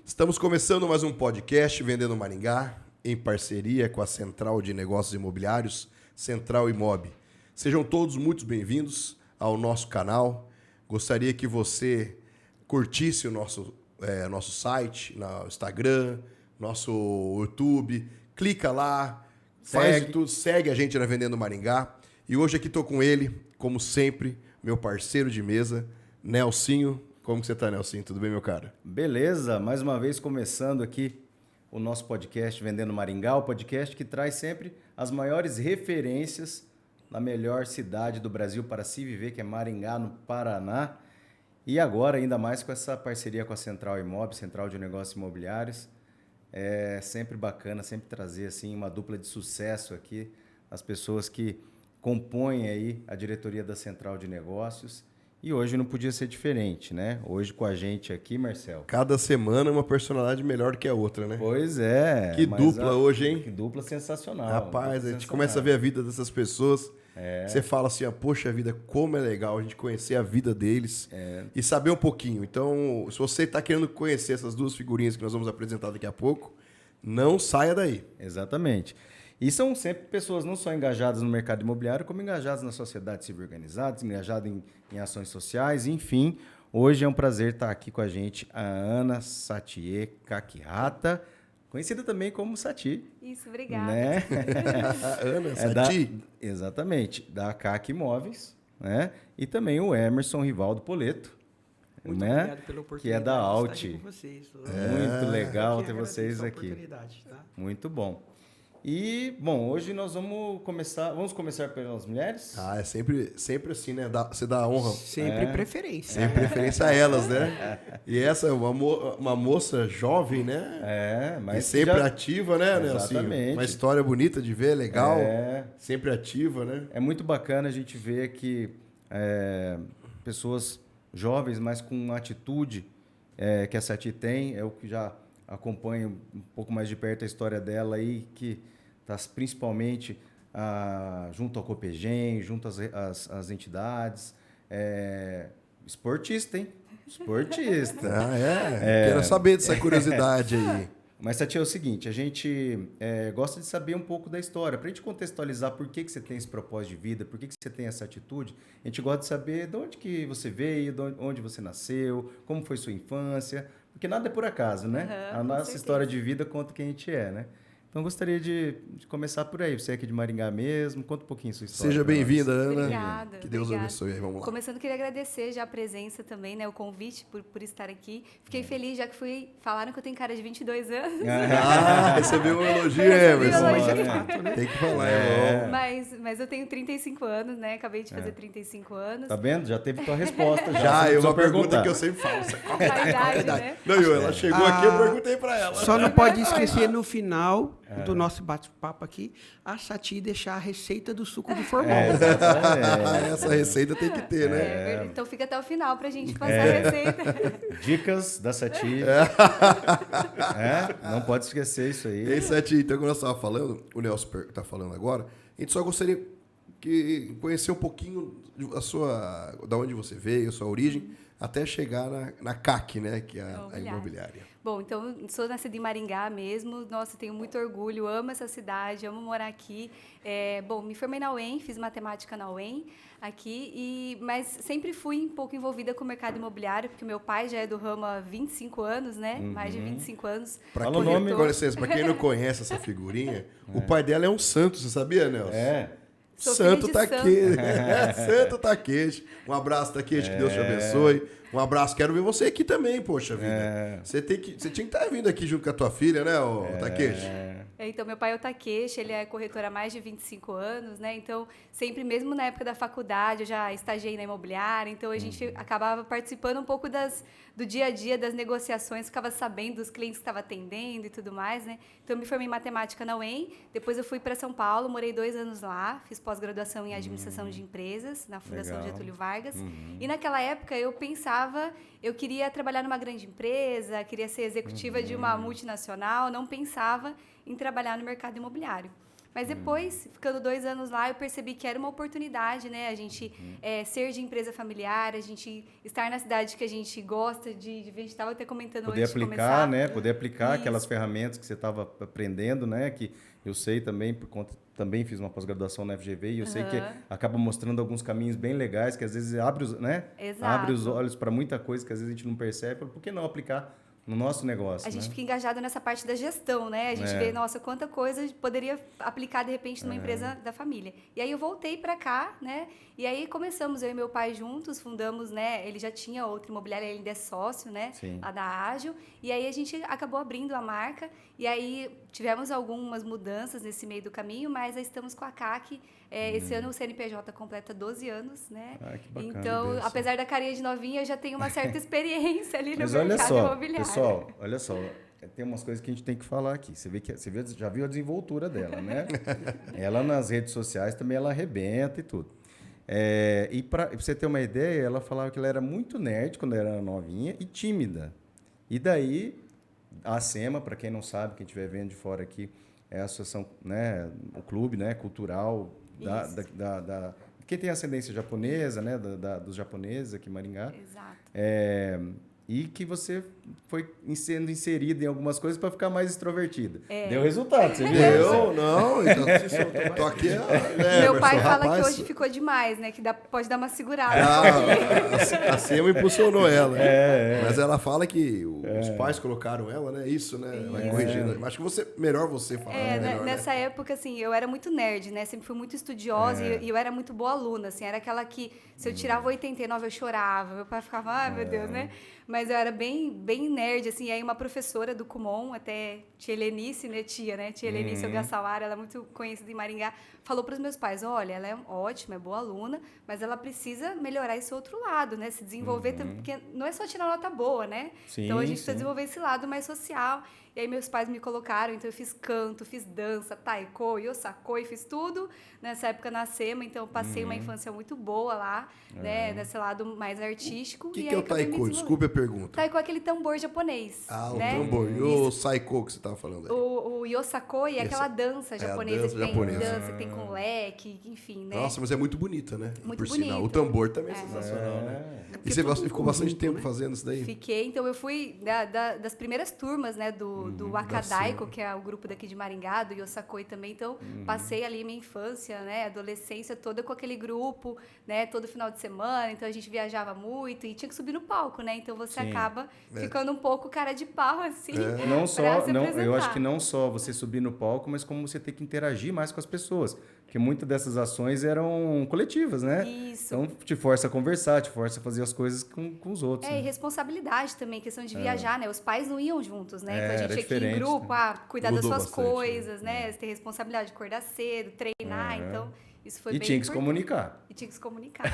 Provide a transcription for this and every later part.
Estamos começando mais um podcast Vendendo Maringá, em parceria com a Central de Negócios Imobiliários, Central Imob. Sejam todos muito bem-vindos ao nosso canal. Gostaria que você curtisse o nosso site, no Instagram, nosso YouTube. Clica lá, faz de tudo, segue a gente na Vendendo Maringá. E hoje aqui estou com ele, como sempre, meu parceiro de mesa, Nelsinho. Como que você tá, Nelsinho? Tudo bem, meu cara? Beleza, mais uma vez começando aqui o nosso podcast Vendendo Maringá, o podcast que traz sempre as maiores referências na melhor cidade do Brasil para se viver, que é Maringá, no Paraná. E agora, ainda mais com essa parceria com a Central Imob, Central de Negócios Imobiliários. É sempre bacana, sempre trazer assim, uma dupla de sucesso aqui, as pessoas que compõem aí a diretoria da Central de Negócios. E hoje não podia ser diferente, né? Hoje com a gente aqui, Marcel. Cada semana uma personalidade melhor que a outra, né? Pois é. Que dupla hoje, hein? Que dupla sensacional. Rapaz, a gente começa a ver a vida dessas pessoas. É. Você fala assim, poxa vida, como é legal a gente conhecer a vida deles e saber um pouquinho. Então, se você está querendo conhecer essas duas figurinhas que nós vamos apresentar daqui a pouco, não saia daí. Exatamente. E são sempre pessoas não só engajadas no mercado imobiliário, como engajadas na sociedade civil organizada, engajadas em ações sociais, enfim. Hoje é um prazer estar aqui com a gente a Ana Satie Kakihata, conhecida também como Sati. Isso, obrigada. Né? Ana Sati? Exatamente, da CAC Imóveis, né? E também o Emerson Rivaldo Poleto. Muito né? obrigado pela oportunidade que é da Alt. de estar aqui com vocês. Muito legal ter agradeço vocês a aqui. oportunidade, tá? Muito bom. E, bom, hoje nós vamos começar pelas mulheres? É sempre assim, né? Você dá honra. Sempre preferência. Sempre preferência a elas, né? E essa é uma moça jovem, né? Mas e sempre ativa, né, Nelsinho? Exatamente. Uma história bonita de ver, legal. Sempre ativa, né? É muito bacana a gente ver que pessoas jovens, mas com uma atitude que a Sati tem, eu que já acompanho um pouco mais de perto a história dela aí, que está principalmente junto ao Copegem, junto às entidades. Esportista, hein? Esportista. Quero saber dessa curiosidade aí. Mas, Sati, é o seguinte, a gente gosta de saber um pouco da história. Para a gente contextualizar por que você tem esse propósito de vida, por que você tem essa atitude, a gente gosta de saber de onde que você veio, onde você nasceu, como foi sua infância, porque nada é por acaso, né? A nossa história de vida conta quem a gente é, né? Então, gostaria de começar por aí. Você é aqui de Maringá mesmo, conta um pouquinho sua história. Seja bem-vinda, Ana. Obrigada. Que Deus abençoe. Vamos lá. Começando, queria agradecer já a presença também, né, o convite por estar aqui. Fiquei feliz, já que falaram que eu tenho cara de 22 anos. Recebeu um elogio, Emerson. Mas é fato, né? Tem que falar, irmão. Mas eu tenho 35 anos, né? Acabei de fazer 35 anos. Tá vendo? Já teve tua resposta. Já, é uma pergunta perguntar. que eu sempre falo. Qual A idade, né? Não, ela chegou aqui, eu perguntei pra ela. Só não pode esquecer no final do nosso bate-papo aqui, a Sati deixar a receita do suco de formol. Essa receita tem que ter, né? Então fica até o final pra gente passar a receita. Dicas da Sati. Não pode esquecer isso aí. E Sati, então, quando nós estávamos falando, o Nelson está falando agora, a gente só gostaria de conhecer um pouquinho da onde você veio, a sua origem, até chegar na CAC, né? Que é a imobiliária. Bom, então, sou nascida em Maringá mesmo. Nossa, tenho muito orgulho, amo essa cidade, amo morar aqui. Me formei na UEM, fiz matemática na UEM aqui, mas sempre fui um pouco envolvida com o mercado imobiliário, porque meu pai já é do ramo há 25 anos, né? Mais de 25 anos. Fala o nome. Com licença, para quem não conhece essa figurinha, o pai dela é um santo, você sabia, Nelson? Santo Taquete. Santo Taquete. Um abraço, Taquete, que Deus te abençoe. Um abraço, quero ver você aqui também, poxa vida. Você tinha que estar vindo aqui junto com a tua filha, né, Taquete? Então, meu pai é o Takeshi, ele é corretor há mais de 25 anos, né? Então, sempre, mesmo na época da faculdade, eu já estagiei na imobiliária, então a gente acabava participando um pouco do dia a dia, das negociações, ficava sabendo dos clientes que estava atendendo e tudo mais, né? Então, eu me formei em matemática na UEM, depois eu fui para São Paulo, morei 2 anos lá, fiz pós-graduação em administração de empresas, na Fundação Getúlio Vargas. E naquela época eu pensava, eu queria trabalhar numa grande empresa, queria ser executiva de uma multinacional, não pensava em trabalhar no mercado imobiliário. Mas depois, ficando 2 anos lá, eu percebi que era uma oportunidade, né? A gente ser de empresa familiar, a gente estar na cidade que a gente gosta de ver. A gente estava até comentando Poder antes de aplicar, começar. né? Poder aplicar Isso. aquelas ferramentas que você estava aprendendo, né? Que eu sei também, por conta, também fiz uma pós-graduação na FGV e eu sei que acaba mostrando alguns caminhos bem legais que às vezes abre os, né? Exato. Abre os olhos para muita coisa que às vezes a gente não percebe. Por que não aplicar no nosso negócio? A gente né? fica engajado nessa parte da gestão, né? A gente vê, nossa, quanta coisa poderia aplicar de repente numa empresa da família. E aí eu voltei para cá, né? E aí começamos, eu e meu pai juntos, fundamos, né? Ele já tinha outra imobiliária, ele ainda é sócio, né? Sim. Lá da Ágil. E aí a gente acabou abrindo a marca. E aí tivemos algumas mudanças nesse meio do caminho, mas aí estamos com a CAC. Esse ano o CNPJ completa 12 anos, né? Ah, que bacana. Então, apesar da carinha de novinha, eu já tenho uma certa experiência ali no Mas olha mercado só, imobiliário. pessoal, olha só, tem umas coisas que a gente tem que falar aqui. Já viu a desenvoltura dela, né? Ela nas redes sociais também ela arrebenta e tudo. E para você ter uma ideia, ela falava que ela era muito nerd quando era novinha e tímida. E daí, a SEMA, para quem não sabe, quem estiver vendo de fora aqui, é a associação, né, o clube, né, cultural quem tem ascendência japonesa, né, dos japoneses aqui em Maringá. Exato. E que você foi sendo inserido em algumas coisas para ficar mais extrovertida. É. Deu resultado, você viu? Eu não, então, tô aqui. Meu pai fala rapaz, que hoje ficou demais, né? Que pode dar uma segurada. A SEMA impulsionou ela. Mas ela fala que os pais colocaram ela, né? Isso, né? Vai corrigindo. Acho que melhor você falar. Melhor, nessa época, assim, eu era muito nerd, né? Sempre fui muito estudiosa e eu era muito boa aluna, assim. Era aquela que, se eu tirava 89, eu chorava. Meu pai ficava, ai, meu Deus, né? Mas eu era bem nerd, assim. E aí uma professora do Kumon, até tia Helenice, né? Tia Helenice Ogasawara, ela é muito conhecida em Maringá, falou para os meus pais, olha, ela é ótima, é boa aluna, mas ela precisa melhorar esse outro lado, né? Se desenvolver, porque não é só tirar nota boa, né? Sim, então a gente precisa desenvolver esse lado mais social. E aí meus pais me colocaram, então eu fiz canto, fiz dança, taiko, yosakoi, fiz tudo nessa época na SEMA, então eu passei uma infância muito boa lá, né? Nesse lado mais artístico. O que é o taiko? Desculpe a pergunta. Taiko é aquele tambor japonês. Ah, né? o tambor. E o saiko que você estava falando aí? O yosakoi é aquela dança japonesa, dança japonesa. Dança que tem com leque, enfim, né? Nossa, mas é muito bonita, né? Muito Por bonito. sinal. O tambor também é sensacional, né? E você ficou bastante tempo fazendo isso daí? Fiquei, então eu fui das primeiras turmas, né, do Akadaiko, que é o grupo daqui de Maringá, do Yosakoi também, então passei ali minha infância, né, adolescência toda com aquele grupo, né, todo final de semana, então a gente viajava muito e tinha que subir no palco, né, então você acaba ficando um pouco cara de pau, assim, Não só, pra se eu apresentar. acho que não só você subir no palco, mas como você ter que interagir mais com as pessoas, porque muitas dessas ações eram coletivas, né? Isso. Então te força a conversar, te força a fazer as coisas com os outros. E né? responsabilidade também, questão de viajar, né? Os pais não iam juntos, né? Então a era gente tinha que ir em diferente, grupo, cuidar Mudou das suas bastante, coisas, né? Você tem responsabilidade de acordar cedo, treinar, então isso foi E bem tinha que se importante. comunicar. E tinha que se comunicar.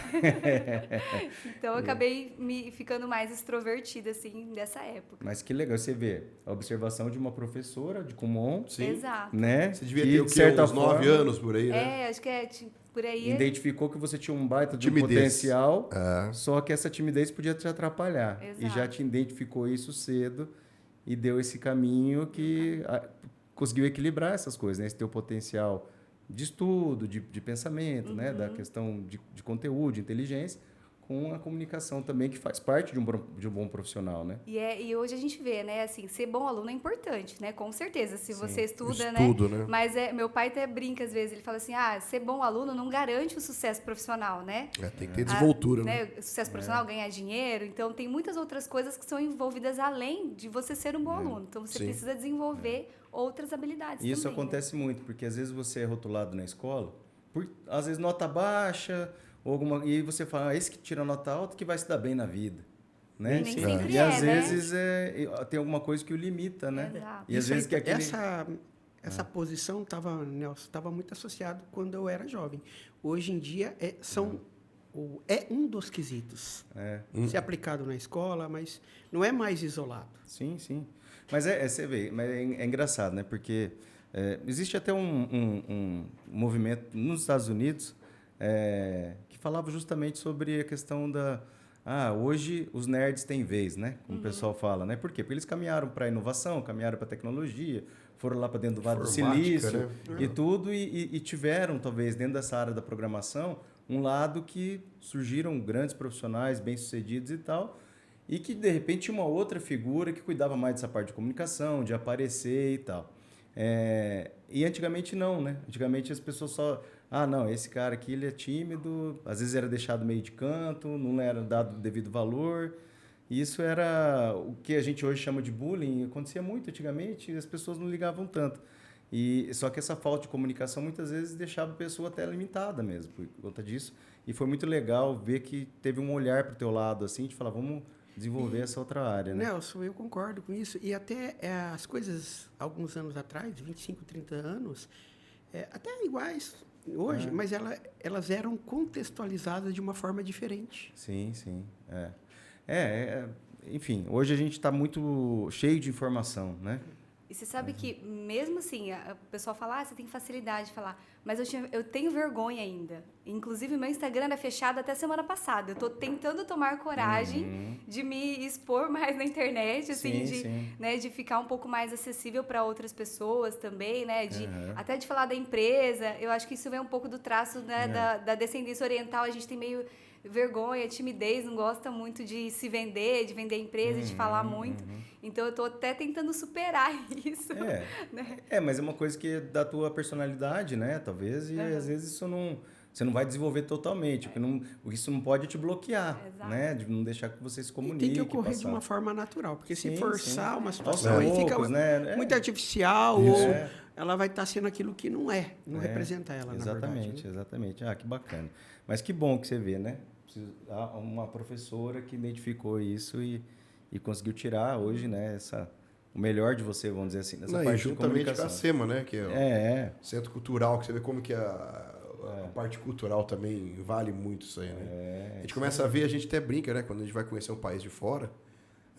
Então eu acabei me ficando mais extrovertida, assim, dessa época. Mas que legal você ver a observação de uma professora de Kumon, Exato. né? Você devia que, ter o de quê? certa Uns 9 forma, anos por aí, né? Acho que é por aí. identificou que você tinha um baita de um Timidez. potencial, só que essa timidez podia te atrapalhar. Exato. E já te identificou isso cedo e deu esse caminho que conseguiu equilibrar essas coisas, né? Esse teu potencial de estudo, de pensamento, né? Da questão de conteúdo, de inteligência, com a comunicação também, que faz parte de um bom profissional, né? E hoje a gente vê, né, assim, ser bom aluno é importante, né? Com certeza, se você estuda, Estudo, né? né? Mas meu pai até brinca às vezes, ele fala assim, ser bom aluno não garante o sucesso profissional, né? Tem que ter desenvoltura, né? Sucesso profissional, ganhar dinheiro, então tem muitas outras coisas que são envolvidas além de você ser um bom aluno. Então você precisa desenvolver outras habilidades Isso também, acontece muito, porque às vezes você é rotulado na escola, às vezes nota baixa, e você fala, esse que tira nota alta que vai se dar bem na vida. Né? E nem sempre E às né? vezes tem alguma coisa que o limita, né? Exato. E às vezes que aquele... Essa posição estava muito associado quando eu era jovem. Hoje em dia é um dos quesitos. Ser aplicado na escola, mas não é mais isolado. Sim, sim. Mas você vê, mas é engraçado, né? Porque existe até um movimento nos Estados Unidos que falava justamente sobre a questão hoje os nerds têm vez, né? Como o pessoal fala, né? Por quê? Porque eles caminharam para a inovação, caminharam para a tecnologia, foram lá para dentro do Vale do Informática, Silício, né? e tudo, e tiveram, talvez, dentro dessa área da programação, um lado que surgiram grandes profissionais, bem-sucedidos e tal, e que, de repente, tinha uma outra figura que cuidava mais dessa parte de comunicação, de aparecer e tal. E antigamente não, né? Antigamente as pessoas só... Ah, não, esse cara aqui ele é tímido, às vezes era deixado meio de canto, não era dado o devido valor. E isso era o que a gente hoje chama de bullying, acontecia muito antigamente e as pessoas não ligavam tanto. Só que essa falta de comunicação muitas vezes deixava a pessoa até limitada mesmo por conta disso. E foi muito legal ver que teve um olhar para o teu lado, assim, de falar, vamos desenvolver essa outra área, né? Nelson, eu concordo com isso. E até as coisas, alguns anos atrás, 25, 30 anos, até iguais hoje, mas elas eram contextualizadas de uma forma diferente. Sim. Enfim, hoje a gente está muito cheio de informação, né? E você sabe que, mesmo assim, o pessoal fala, você tem facilidade de falar, mas eu tenho vergonha ainda. Inclusive, meu Instagram era fechado até semana passada. Eu estou tentando tomar coragem de me expor mais na internet, assim, né, de ficar um pouco mais acessível para outras pessoas também, né? Até de falar da empresa. Eu acho que isso vem um pouco do traço, né, da descendência oriental. A gente tem meio vergonha, timidez, não gosta muito de se vender, de vender a empresa, de falar muito. Então, eu estou até tentando superar isso. Né? Mas é uma coisa que é da tua personalidade, né? Talvez, e às vezes isso não... Você não vai desenvolver totalmente, porque isso não pode te bloquear, né? De não deixar que você se comunique. E tem que ocorrer de uma forma natural, porque se forçar uma situação Aos aí poucos, fica né? muito artificial, ou ela vai estar sendo aquilo que não não representa ela, na verdade. Exatamente. Ah, que bacana. Mas que bom que você vê, né? Há uma professora que identificou isso e conseguiu tirar hoje, né, o melhor de você, vamos dizer assim, nessa parte de comunicação. Com a SEMA, né, que é o Centro Cultural, que você vê como que a parte cultural também vale muito isso aí, né? A gente começa a ver, a gente até brinca, né, quando a gente vai conhecer um país de fora,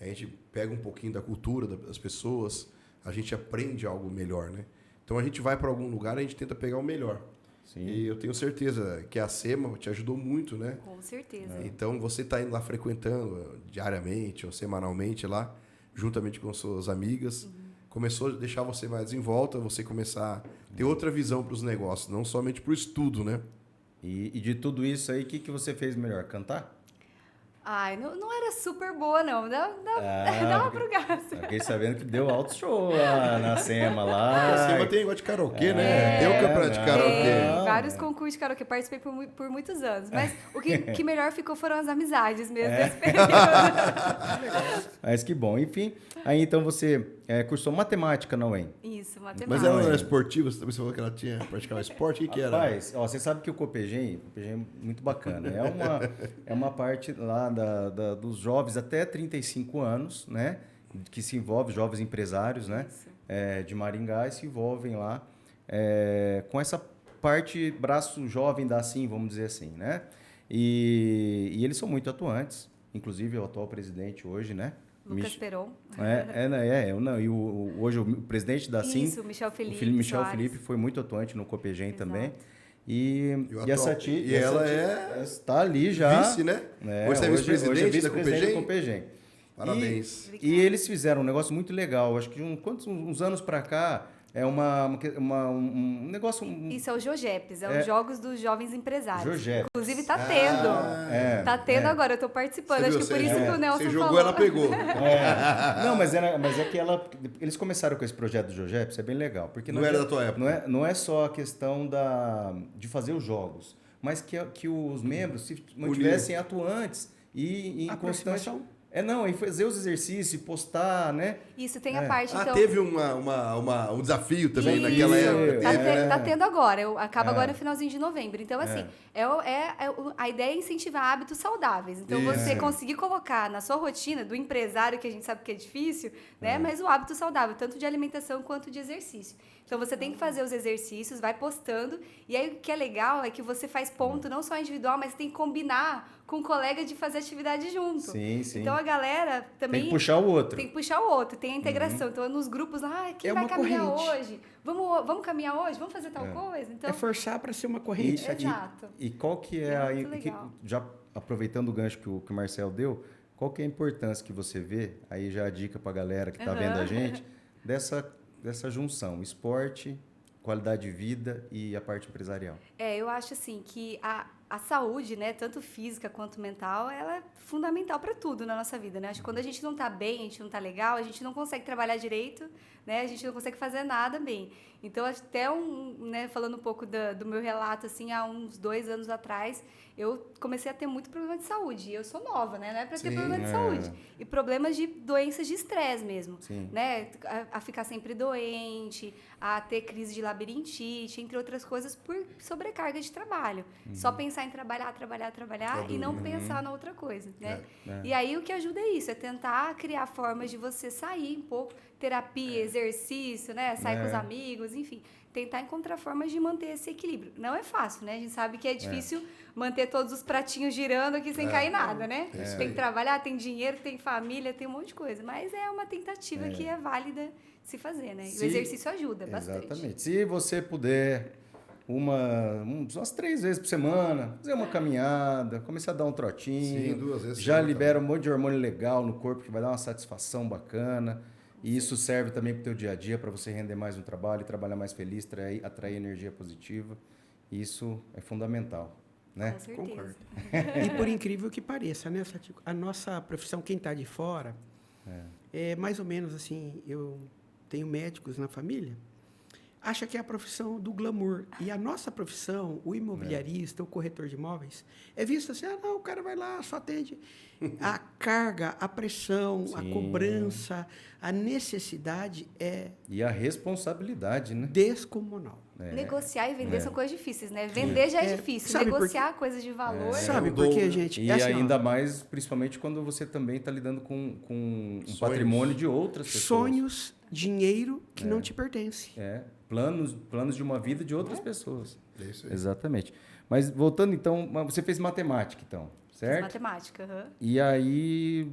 a gente pega um pouquinho da cultura das pessoas, a gente aprende algo melhor, né? Então a gente vai para algum lugar, a gente tenta pegar o melhor. Sim. E eu tenho certeza que a SEMA te ajudou muito, né? Com certeza. Então, você está indo lá frequentando diariamente ou semanalmente lá, juntamente com suas amigas, começou a deixar você mais em volta, você começar a ter outra visão para os negócios, não somente para o estudo, né? E de tudo isso aí, o que você fez melhor? Cantar? Ai, não era super boa, não. Dava pro gasto. Fiquei sabendo que deu alto show lá na SEMA lá. A SEMA tem igual de karaokê, né? Tem o campeonato de karaokê. Tem vários concursos de karaokê. Participei por muitos anos. Mas o que melhor ficou foram as amizades mesmo desse período. Mas que bom. Enfim, aí então você cursou matemática na UEM. Isso, matemática. Mas ela não era esportiva? Você falou que ela tinha praticava esporte? O que era? Rapaz, você sabe que o Copegem é muito bacana. É uma parte lá dos jovens até 35 anos, né? Que se envolve, jovens empresários, né? De Maringá, e se envolvem lá com essa parte braço jovem da Assim, vamos dizer assim, né? E eles são muito atuantes, inclusive o atual presidente hoje, né? Lucas Peron. E hoje o presidente da Assim, isso, Michel Felipe. O filho Michel Felipe foi muito atuante no Copegem também. E ela está ali já. Vice, né? Hoje é vice-presidente da Copegem. Parabéns. E eles fizeram um negócio muito legal. Acho que uns anos para cá, um negócio... Isso é o JOGEPs, os Jogos dos Jovens Empresários. JOGEPs. Inclusive tá tendo. Tá tendo agora, eu tô participando. Acho que por isso que o Nelson falou. Você jogou, falou. ela pegou. Não, mas é que eles começaram com esse projeto do JOGEPs, é bem legal. Porque não era da tua época. Não é só a questão de fazer os jogos, mas que os membros se mantivessem atuantes e em constante... E fazer os exercícios, postar, né? Isso, tem a parte, então... teve um desafio também naquela época. Tá tendo agora, acaba agora no finalzinho de novembro. Então, assim, a ideia é incentivar hábitos saudáveis. Então, você conseguir colocar na sua rotina do empresário, que a gente sabe que é difícil, né? Mas o hábito saudável, tanto de alimentação quanto de exercício. Então, você tem que fazer os exercícios, vai postando. E aí, o que é legal é que você faz ponto não só individual, mas tem que combinar com o colega de fazer atividade junto. Sim. Então, a galera também... Tem que puxar o outro. Tem a integração. Então, nos grupos lá, quem vai caminhar hoje? Vamos caminhar hoje? Vamos fazer tal coisa? Então, forçar para ser uma corrente. Exato. E qual que é já aproveitando o gancho que o Marcel deu, qual que é a importância que você vê, aí já a dica para a galera que está vendo a gente, dessa dessa junção, esporte, qualidade de vida e a parte empresarial? Eu acho assim que a saúde, né, tanto física quanto mental, ela é fundamental para tudo na nossa vida, né? Acho que quando a gente não tá bem, a gente não tá legal, a gente não consegue trabalhar direito, né? A gente não consegue fazer nada bem. Então, até né, falando um pouco do meu relato, assim, há uns 2 anos atrás, eu comecei a ter muito problema de saúde. E eu sou nova, né? Não é para ter problema de saúde. E problemas de doenças de estresse mesmo, né? A ficar sempre doente, a ter crise de labirintite, entre outras coisas, por sobrecarga de trabalho. Só pensar em trabalhar e não pensar na outra coisa, né? E aí o que ajuda é isso, é tentar criar formas de você sair um pouco, terapia, exercício, né? Sair com os amigos, enfim, tentar encontrar formas de manter esse equilíbrio. Não é fácil, né? A gente sabe que é difícil manter todos os pratinhos girando aqui sem cair nada, né? Tem que trabalhar, tem dinheiro, tem família, tem um monte de coisa, mas é uma tentativa que é válida se fazer, né? E o exercício ajuda bastante. Exatamente. Se você puder umas 3 vezes por semana, fazer uma caminhada, começar a dar um trotinho. Sim, 2 vezes. Já libera um monte de hormônio legal no corpo que vai dar uma satisfação bacana. E isso serve também para o teu dia a dia, para você render mais no trabalho, trabalhar mais feliz, atrair energia positiva. Isso é fundamental, né? Com certeza. Concordo. E por incrível que pareça, né, Satico? A nossa profissão, quem está de fora, é mais ou menos assim, eu tenho médicos na família, acha que é a profissão do glamour. E a nossa profissão, o imobiliarista, o corretor de imóveis, é visto assim, não, o cara vai lá, só atende. A carga, a pressão, a cobrança, a necessidade é... E a responsabilidade, né? descomunal. Negociar e vender são coisas difíceis, né? Vender já é difícil, negociar coisas de valor... Sabe por quê, gente? E assim, ainda mais, principalmente, quando você também está lidando com um patrimônio de outras pessoas. Sonhos, dinheiro que não te pertence. Planos de uma vida de outras pessoas. É isso aí. Exatamente. Mas voltando, então, você fez matemática, então, certo? Matemática, E aí,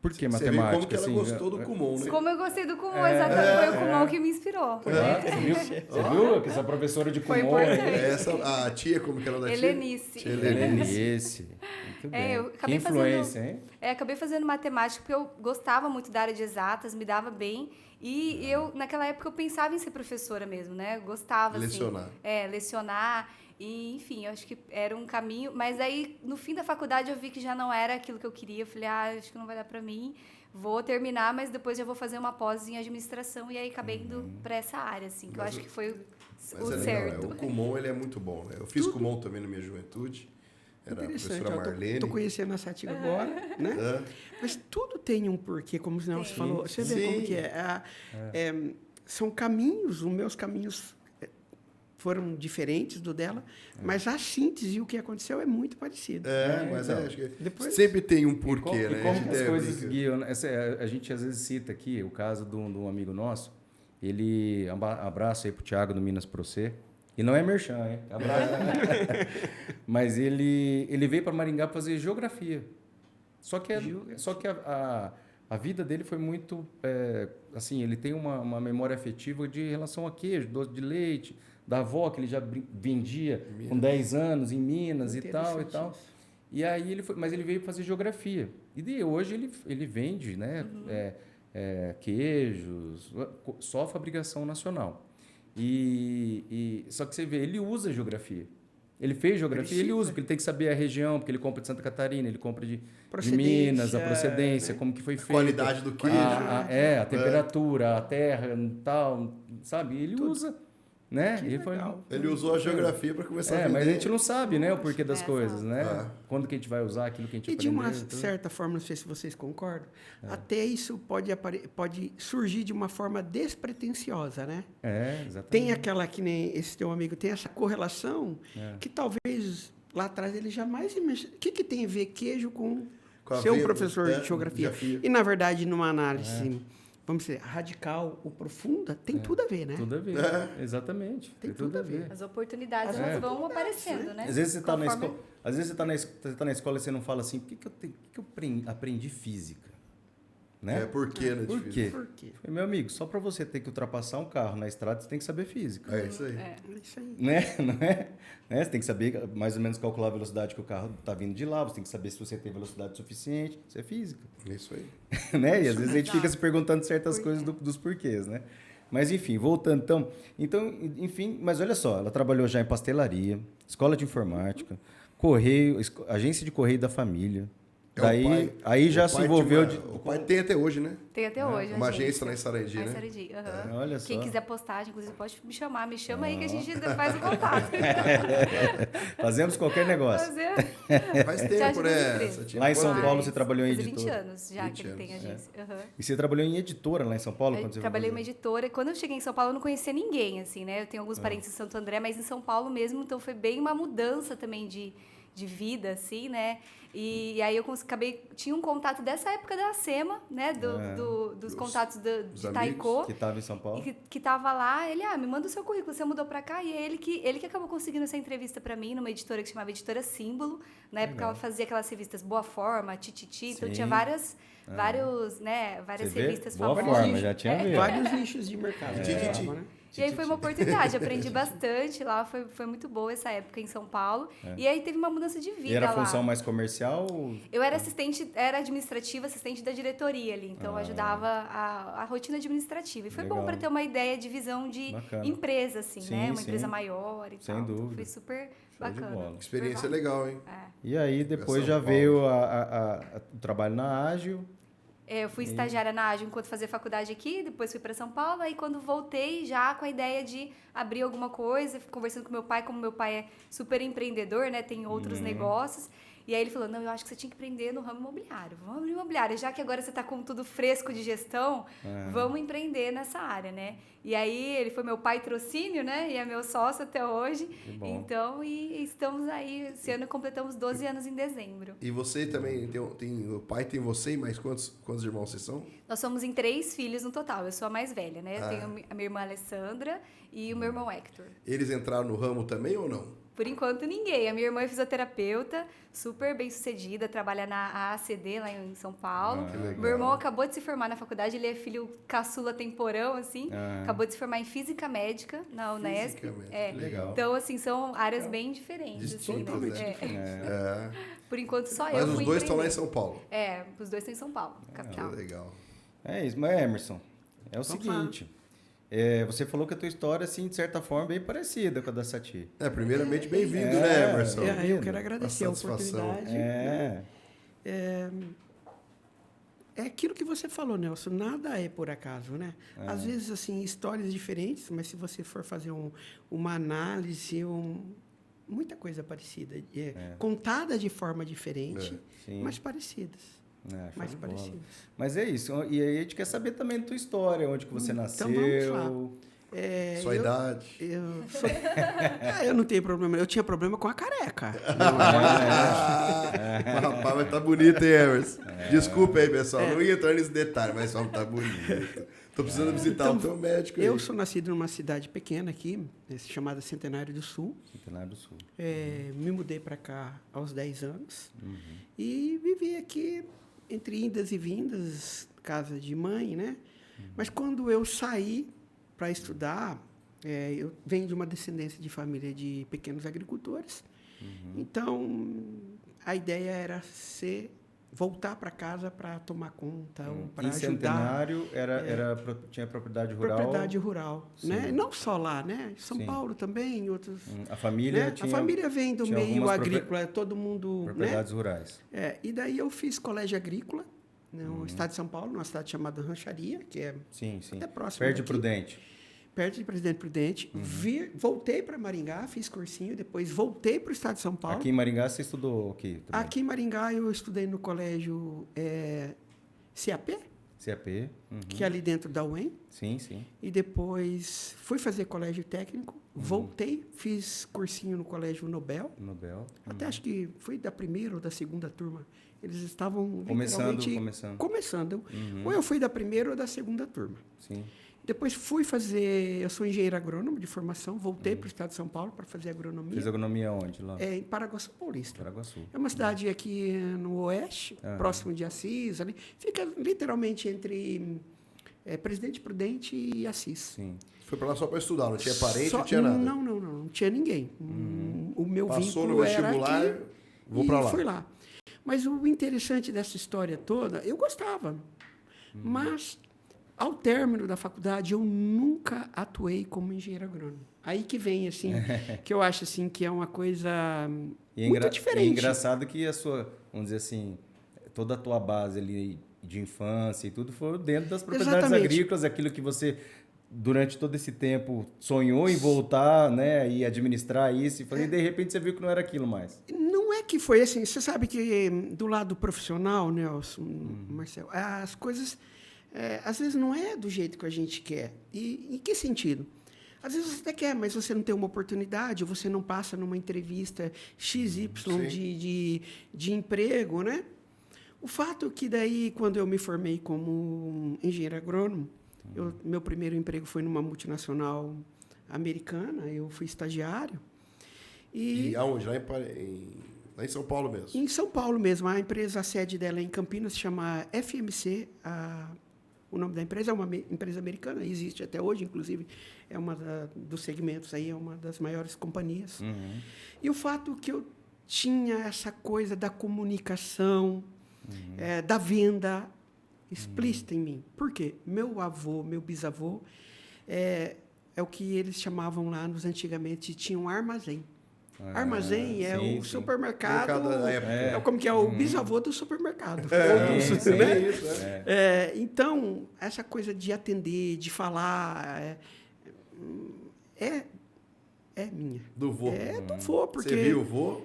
por que Você vê matemática? como que ela gostou do Kumon, né? Como eu gostei do Kumon, exatamente. Foi o Kumon que me inspirou. Você viu que essa professora de Foi Kumon importante. A tia, como que ela da tia? Helenice. Tia Helenice. Helenice. Muito bem. Eu Que acabei influência, hein? acabei fazendo matemática porque eu gostava muito da área de exatas, me dava bem. E eu, naquela época, eu pensava em ser professora mesmo, né? Eu gostava, Lecionar. assim... lecionar. E, enfim, eu acho que era um caminho. Mas aí, no fim da faculdade, eu vi que já não era aquilo que eu queria. Eu falei, acho que não vai dar pra mim. Vou terminar, mas depois já vou fazer uma pós em administração. E aí, acabei indo pra essa área, assim. Que eu acho que foi o certo. O Kumon, ele é muito bom, né? Eu fiz Kumon também na minha juventude. Era a professora Marlene. Estou conhecendo a Satiga agora, né? Mas tudo tem um porquê, como o Nelson falou. Você vê como que é. São caminhos, os meus caminhos foram diferentes do dela, mas a síntese e o que aconteceu é muito parecido. Mas então. acho que Depois... sempre tem um porquê, né? E como as coisas guiam. A gente às vezes cita aqui o caso de um amigo nosso. Ele, abraço aí pro Thiago do Minas Pro C. E não é merchan, hein? Abraço. Mas ele veio para Maringá fazer geografia. Só que a vida dele foi muito... assim, ele tem uma memória afetiva de relação a queijo, doce de leite, da avó, que ele já vendia com 10 anos em Minas e tal. E aí mas ele veio fazer geografia. E hoje ele vende, né? Queijos, só fabricação nacional. Só que você vê, ele usa geografia. Ele fez geografia, ele usa, porque ele tem que saber a região, porque ele compra de Santa Catarina, ele compra de Minas, a procedência, né? Como que foi feito. A qualidade do queijo. A temperatura, a terra, tal, sabe? Ele usa, né? Ele usou a geografia para começar a vender. Mas a gente não sabe, né, o porquê das coisas, né? Quando que a gente vai usar aquilo que a gente aprendeu. E de uma certa forma, não sei se vocês concordam, até isso pode surgir de uma forma despretensiosa, né? Exatamente. Tem aquela, que nem esse teu amigo, tem essa correlação que talvez lá atrás ele jamais imagine. O que tem a ver queijo com ser um professor de geografia? E, na verdade, numa análise... Vamos dizer, radical ou profunda, tem tudo a ver, né? Tudo a ver, exatamente. Tem tudo a ver. As oportunidades elas vão aparecendo, né? Às vezes você está na escola e você não fala assim, por que eu aprendi física? Né? Por quê, né? Por quê? Meu amigo, só para você ter que ultrapassar um carro na estrada, você tem que saber física. É isso aí. É isso aí. Né? Não é? Você tem que saber mais ou menos calcular a velocidade que o carro está vindo de lá, você tem que saber se você tem velocidade suficiente. Isso é física. É isso aí. Né? E às vezes a gente fica se perguntando certas coisas dos porquês, né? Mas enfim, voltando então, enfim, mas olha só, ela trabalhou já em pastelaria, escola de informática, correio, agência de correio da família. Daí, aí já se envolveu... O pai tem até hoje, né? Tem até hoje. Uma agência lá em Sarandi, né? Sarandi, Olha só. Quem quiser postagem, inclusive, pode me chamar. Me chama aí que a gente faz o contato. Fazemos qualquer negócio. Faz tempo, né? Lá em São Paulo você trabalhou em editora? 20 editora? anos já que ele tem agência. E você trabalhou em editora lá em São Paulo? Eu trabalhei em uma editora. Quando eu cheguei em São Paulo, eu não conhecia ninguém, assim, né? Eu tenho alguns parentes em Santo André, mas em São Paulo mesmo, então foi bem uma mudança também de vida, assim, né? E aí eu tinha um contato dessa época da SEMA, né? Dos contatos de Taiko. Que estava em São Paulo. Que tava lá, ele, me manda o seu currículo, você mudou pra cá. E é ele que acabou conseguindo essa entrevista pra mim, numa editora que chamava Editora Símbolo. Na época ela fazia aquelas revistas Boa Forma, Tititi, então tinha várias revistas Boa famosas. Forma, já tinha visto. Vários nichos de mercado. Tititi. E aí foi uma oportunidade, aprendi bastante lá, foi muito boa essa época em São Paulo. E aí teve uma mudança de vida. E era lá. função mais comercial? Eu era administrativa, assistente da diretoria ali, então eu ajudava a rotina administrativa. E foi bom para ter uma ideia de visão de empresa, assim, né? Uma empresa maior e tal. Sem dúvida. Então foi super bacana. Experiência legal, hein? E aí depois já veio o trabalho na Ágil. Eu fui estagiária na Ágil enquanto fazia faculdade aqui, depois fui para São Paulo, aí quando voltei já com a ideia de abrir alguma coisa, conversando com meu pai, como meu pai é super empreendedor, né, tem outros negócios, e aí ele falou, não, eu acho que você tinha que empreender no ramo imobiliário, vamos abrir imobiliário, já que agora você está com tudo fresco de gestão, vamos empreender nessa área, né? E aí ele foi meu pai trocínio, né, e é meu sócio até hoje, então, e estamos aí, esse ano completamos 12 anos em dezembro. E você também, o pai tem você e mais quantos irmãos vocês são? Nós somos em 3 filhos no total, eu sou a mais velha, né, eu tenho a minha irmã Alessandra e o meu irmão Hector. Eles entraram no ramo também ou não? Por enquanto, ninguém. A minha irmã é fisioterapeuta, super bem-sucedida, trabalha na AACD, lá em São Paulo. Meu irmão acabou de se formar na faculdade, ele é filho caçula temporão, assim. Acabou de se formar em Física Médica, na Unesp. Legal. Então, assim, são áreas bem diferentes. Distintas, assim, né? Por enquanto, só Mas eu os fui dois estão lá em empreender. São Paulo. Os dois estão em São Paulo, capital. Legal. É isso, mas Emerson, é o seguinte... você falou que a tua história, assim, de certa forma, é bem parecida com a da Sati. Primeiramente, bem-vindo, né, Emerson? Eu quero agradecer a oportunidade. É aquilo que você falou, Nelson, nada é por acaso, né? Às vezes, assim, histórias diferentes, mas se você for fazer uma análise, muita coisa parecida. Contada de forma diferente, mas parecidas. Mais parecidas. Mas é isso. E aí a gente quer saber também da tua história, onde que você nasceu. Vamos lá. Sua idade. Eu não tenho problema. Eu tinha problema com a careca. Rapaz, mas tá bonito, hein, Emerson? Desculpa aí, pessoal. Não ia entrar nesse detalhe, mas só tá bonito. Tô precisando visitar o teu médico aí. Eu sou nascido numa cidade pequena aqui, chamada Centenário do Sul. Centenário do Sul. Me mudei para cá aos 10 anos. E vivi aqui entre indas e vindas, casa de mãe, né? Mas quando eu saí para estudar, eu venho de uma descendência de família de pequenos agricultores. Então, a ideia era voltar para casa para tomar conta, para ajudar. Centenário tinha propriedade rural? Propriedade rural, né? Não só lá, né? São Paulo também, outros. A família né? A família vem do meio agrícola, todo mundo. Propriedades rurais. E daí eu fiz colégio agrícola no estado de São Paulo, numa cidade chamada Rancharia, que é até próximo. Perto de Prudente. Perto de Presidente Prudente. Voltei para Maringá, fiz cursinho, depois voltei para o estado de São Paulo. Aqui em Maringá você estudou o quê? Aqui em Maringá eu estudei no colégio CAP. CAP. Que é ali dentro da UEM. Sim. E depois fui fazer colégio técnico, voltei, fiz cursinho no colégio Nobel. Até acho que fui da primeira ou da segunda turma. Eles estavam começando. Ou eu fui da primeira ou da segunda turma. Sim. Depois eu sou engenheiro agrônomo de formação, voltei para o estado de São Paulo para fazer agronomia. Fez agronomia onde lá? Em Paraguaçu Paulista. Paraguaçu. É uma cidade aqui no oeste, próximo de Assis, ali. Fica literalmente entre Presidente Prudente e Assis. Sim. Foi para lá só para estudar, não tinha parente, não tinha nada? Não tinha ninguém. O meu Passou vínculo no vestibular, era aqui, vou para lá. Fui lá. Mas o interessante dessa história toda, eu gostava, mas Ao término da faculdade, eu nunca atuei como engenheiro agrônomo. Aí que vem, assim, que eu acho assim, que é uma coisa muito diferente. E é engraçado que a sua, vamos dizer assim, toda a tua base ali de infância e tudo foi dentro das propriedades agrícolas, aquilo que você, durante todo esse tempo, sonhou em voltar, né, e administrar isso, e de repente você viu que não era aquilo mais. Não é que foi assim, você sabe que do lado profissional, Nelson, Marcelo, as coisas, às vezes não é do jeito que a gente quer. E em que sentido? Às vezes você até quer, mas você não tem uma oportunidade, ou você não passa numa entrevista XY de emprego, né? O fato é que daí, quando eu me formei como engenheiro agrônomo, meu primeiro emprego foi numa multinacional americana, eu fui estagiário. E aonde? Lá em São Paulo mesmo? Em São Paulo mesmo. A empresa, a sede dela é em Campinas, se chama FMC. O nome da empresa é uma empresa americana, existe até hoje, inclusive, é uma dos segmentos aí, é uma das maiores companhias. E o fato que eu tinha essa coisa da comunicação, da venda explícita em mim. Por quê? Meu avô, meu bisavô, é o que eles chamavam lá antigamente, tinha um armazém. Armazém é o supermercado, como que é o bisavô do supermercado. Então, essa coisa de atender, de falar, é minha. Do vô. É do vô, porque... Você viu o vô?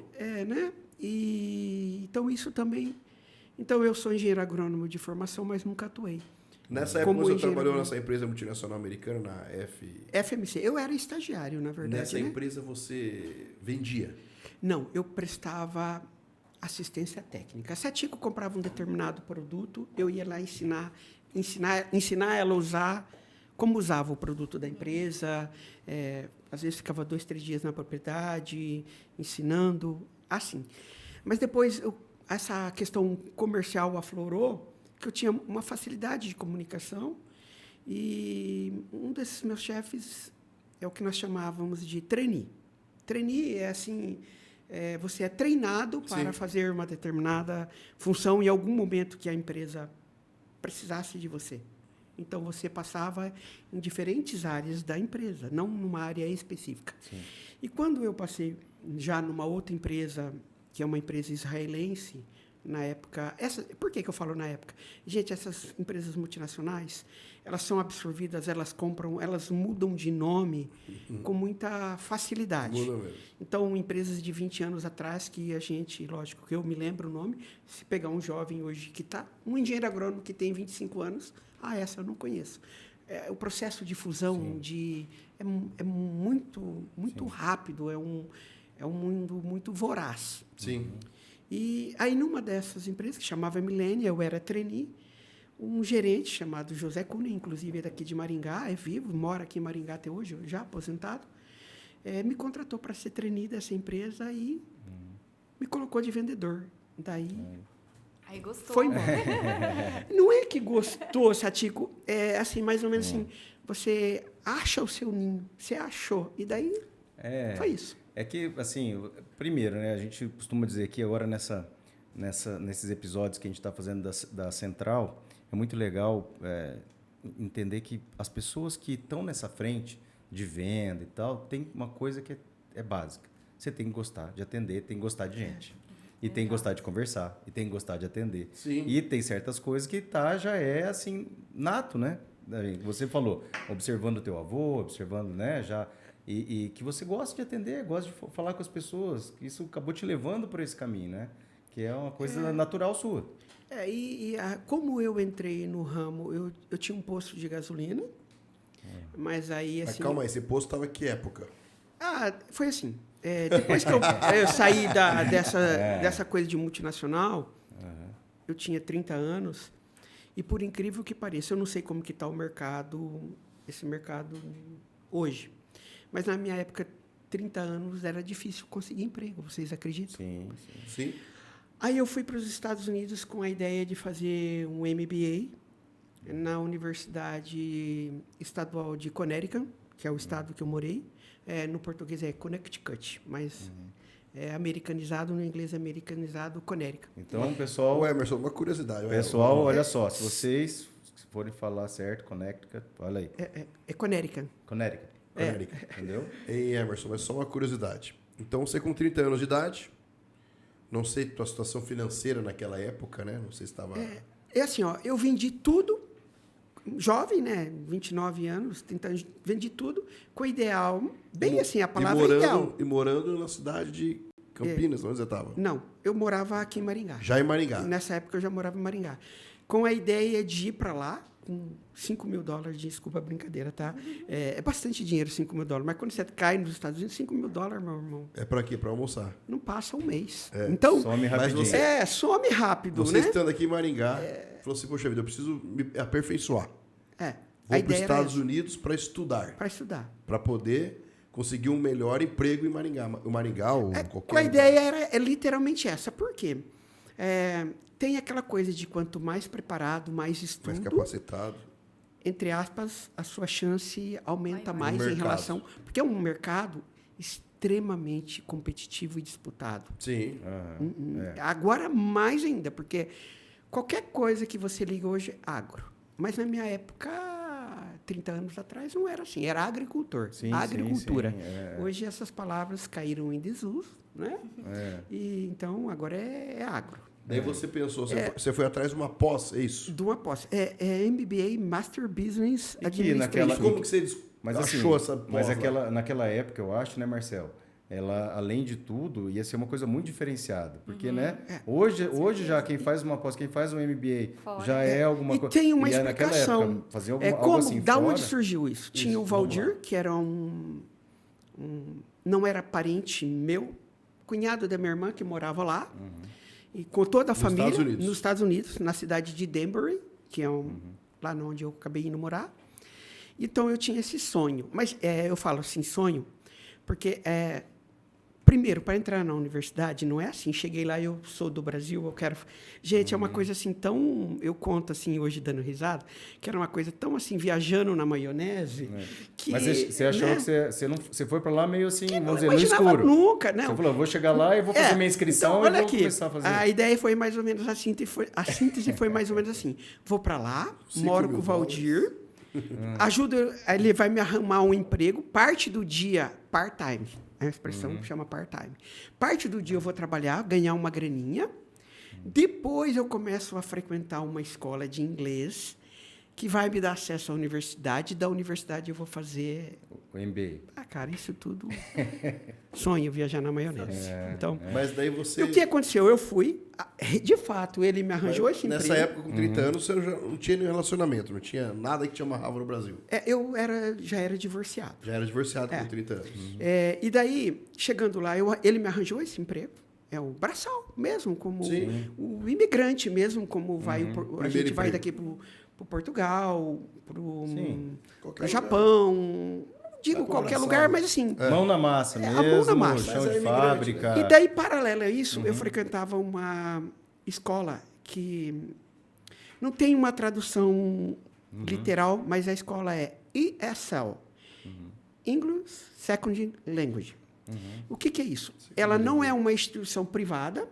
Né? Então, isso também... Então, eu sou engenheiro agrônomo de formação, mas nunca atuei. Nessa época você trabalhou nessa empresa multinacional americana, na FMC. Eu era estagiário, na verdade. Nessa empresa você vendia? Não, eu prestava assistência técnica. Se a Tico comprava um determinado produto, eu ia lá ensinar ela a usar, como usava o produto da empresa. Às vezes ficava 2, 3 dias na propriedade, ensinando, assim. Mas depois, essa questão comercial aflorou, que eu tinha uma facilidade de comunicação, e um desses meus chefes é o que nós chamávamos de trainee. Trainee é assim, você é treinado para fazer uma determinada função em algum momento que a empresa precisasse de você. Então, você passava em diferentes áreas da empresa, não numa área específica. E quando eu passei já numa outra empresa, que é uma empresa israelense, na época... Por que eu falo na época? Gente, essas empresas multinacionais, elas são absorvidas, elas compram, elas mudam de nome com muita facilidade. Muda mesmo. Então, empresas de 20 anos atrás, que a gente, lógico, que eu me lembro o nome, se pegar um jovem hoje que está, um engenheiro agrônomo que tem 25 anos, essa eu não conheço. O processo de fusão é muito rápido, é um mundo muito voraz. Sim. E aí, numa dessas empresas, que chamava Milênia, eu era trainee, um gerente chamado José Cunha, inclusive é daqui de Maringá, é vivo, mora aqui em Maringá até hoje, já aposentado, me contratou para ser trainee dessa empresa e me colocou de vendedor. Daí... Aí gostou. Foi embora. Não é que gostou, Satico, é assim, mais ou menos assim, você acha o seu ninho, você achou, e daí foi isso. É que, assim, primeiro, né, a gente costuma dizer que agora nesses episódios que a gente está fazendo da Central, é muito legal entender que as pessoas que estão nessa frente de venda e tal, tem uma coisa que é básica. Você tem que gostar de atender, tem que gostar de gente. E tem que gostar de conversar, e tem que gostar de atender. Sim. E tem certas coisas que já é, assim, nato, né? Você falou, observando o teu avô, observando, né, já... E que você gosta de atender, gosta de falar com as pessoas. Isso acabou te levando por esse caminho, né? Que é uma coisa natural sua. Como eu entrei no ramo, eu tinha um posto de gasolina, mas aí, assim... Mas calma aí, esse posto estava em que época? Foi assim. Depois que eu saí dessa coisa de multinacional, eu tinha 30 anos, e por incrível que pareça, eu não sei como que está esse mercado hoje. Mas na minha época, 30 anos, era difícil conseguir emprego, vocês acreditam? Sim. Aí eu fui para os Estados Unidos com a ideia de fazer um MBA na Universidade Estadual de Connecticut, que é o estado que eu morei. No português é Connecticut, mas é americanizado, no inglês é americanizado Connecticut. Então, pessoal... Emerson, uma curiosidade. Pessoal, olha só, se vocês forem falar certo, Connecticut, olha aí. É Connecticut. Connecticut. Entendeu? Ei, Emerson, mas só uma curiosidade. Então, você com 30 anos de idade, não sei tua situação financeira naquela época, né? Não sei se estava... É assim, ó, eu vendi tudo, jovem, né? 29 anos, 30 anos, vendi tudo com ideal, bem assim, a palavra ideal. E morando na cidade de Campinas, onde você estava? Não, eu morava aqui em Maringá. Já em Maringá. Nessa época eu já morava em Maringá. Com a ideia de ir para lá, com $5 mil, desculpa a brincadeira, tá? É bastante dinheiro, $5 mil. Mas quando você cai nos Estados Unidos, $5 mil, meu irmão. É para quê? Para almoçar. Não passa um mês. Então, some rapidinho. Some rápido, Você né? estando aqui em Maringá, falou assim, poxa vida, eu preciso me aperfeiçoar. A Vou para os ideia Estados Unidos para estudar. Para estudar. Para poder conseguir um melhor emprego em Maringá. O Maringá ou qualquer Com a lugar. ideia é literalmente essa. Por quê? Tem aquela coisa de quanto mais preparado, mais estudo, Mais capacitado. entre aspas, a sua chance aumenta Maior. mais No em mercado. relação... Porque é um mercado extremamente competitivo e disputado. Sim. Agora mais ainda, porque qualquer coisa que você liga hoje é agro. Mas na minha época, 30 anos atrás, não era assim. Era agricultor, Sim, agricultura. sim, Hoje essas palavras caíram em desuso, né? E então agora é agro. Daí você pensou, você foi atrás de uma pós, é isso? De uma posse. É MBA Master Business E que Administration. Como que você achou essa pós? Mas lá? naquela época, eu acho, né, Marcelo? Ela, além de tudo, ia ser uma coisa muito diferenciada. Porque, né? Hoje já quem faz uma pós, quem faz um MBA, Fora. já é alguma coisa. Tem uma E naquela explicação. época, fazer algo Como, assim da fora, onde surgiu isso? Tinha o Valdir, que era não era parente meu, cunhado da minha irmã, que morava lá. E com toda a família, nos Estados Unidos, na cidade de Danbury, que é lá onde eu acabei indo morar. Então, eu tinha esse sonho. Mas eu falo assim, sonho, porque, primeiro, para entrar na universidade, não é assim, cheguei lá, eu sou do Brasil, eu quero... Gente, é uma coisa assim tão... Eu conto assim, hoje dando risada, que era uma coisa tão assim, viajando na maionese, que... Mas você achou, né, que você foi para lá meio assim, vamos dizer, no imaginava escuro. Nunca, não. Você falou, vou chegar lá e vou fazer minha inscrição então, e vou aqui, começar a fazer. A ideia foi mais ou menos assim, a síntese foi mais ou menos assim. Vou para lá, moro com o Valdir, ajuda, ele vai me arrumar um emprego, parte do dia part-time, a expressão chama part-time. Parte do dia eu vou trabalhar, ganhar uma graninha, depois eu começo a frequentar uma escola de inglês que vai me dar acesso à universidade, da universidade eu vou fazer... O MBA. Cara, isso tudo... Sonho, viajar na maionese. Então, Mas daí você... E o que aconteceu? Eu fui, de fato, ele me arranjou esse emprego. Nessa época, com 30 anos, você já não tinha nenhum relacionamento, não tinha nada que te amarrava no Brasil. Eu já era divorciado. Já era divorciado com 30 anos. E daí, chegando lá, ele me arranjou esse emprego. É o braçal mesmo, como o imigrante mesmo, como vai a gente vai daqui para o Portugal, para o Japão, digo qualquer lugar, mas assim... Mão na massa mesmo, mão na massa. chão de fábrica. E daí, paralelo a isso, eu frequentava uma escola que não tem uma tradução literal, mas a escola é ESL, English Second Language. O que é isso? Ela não é uma instituição privada,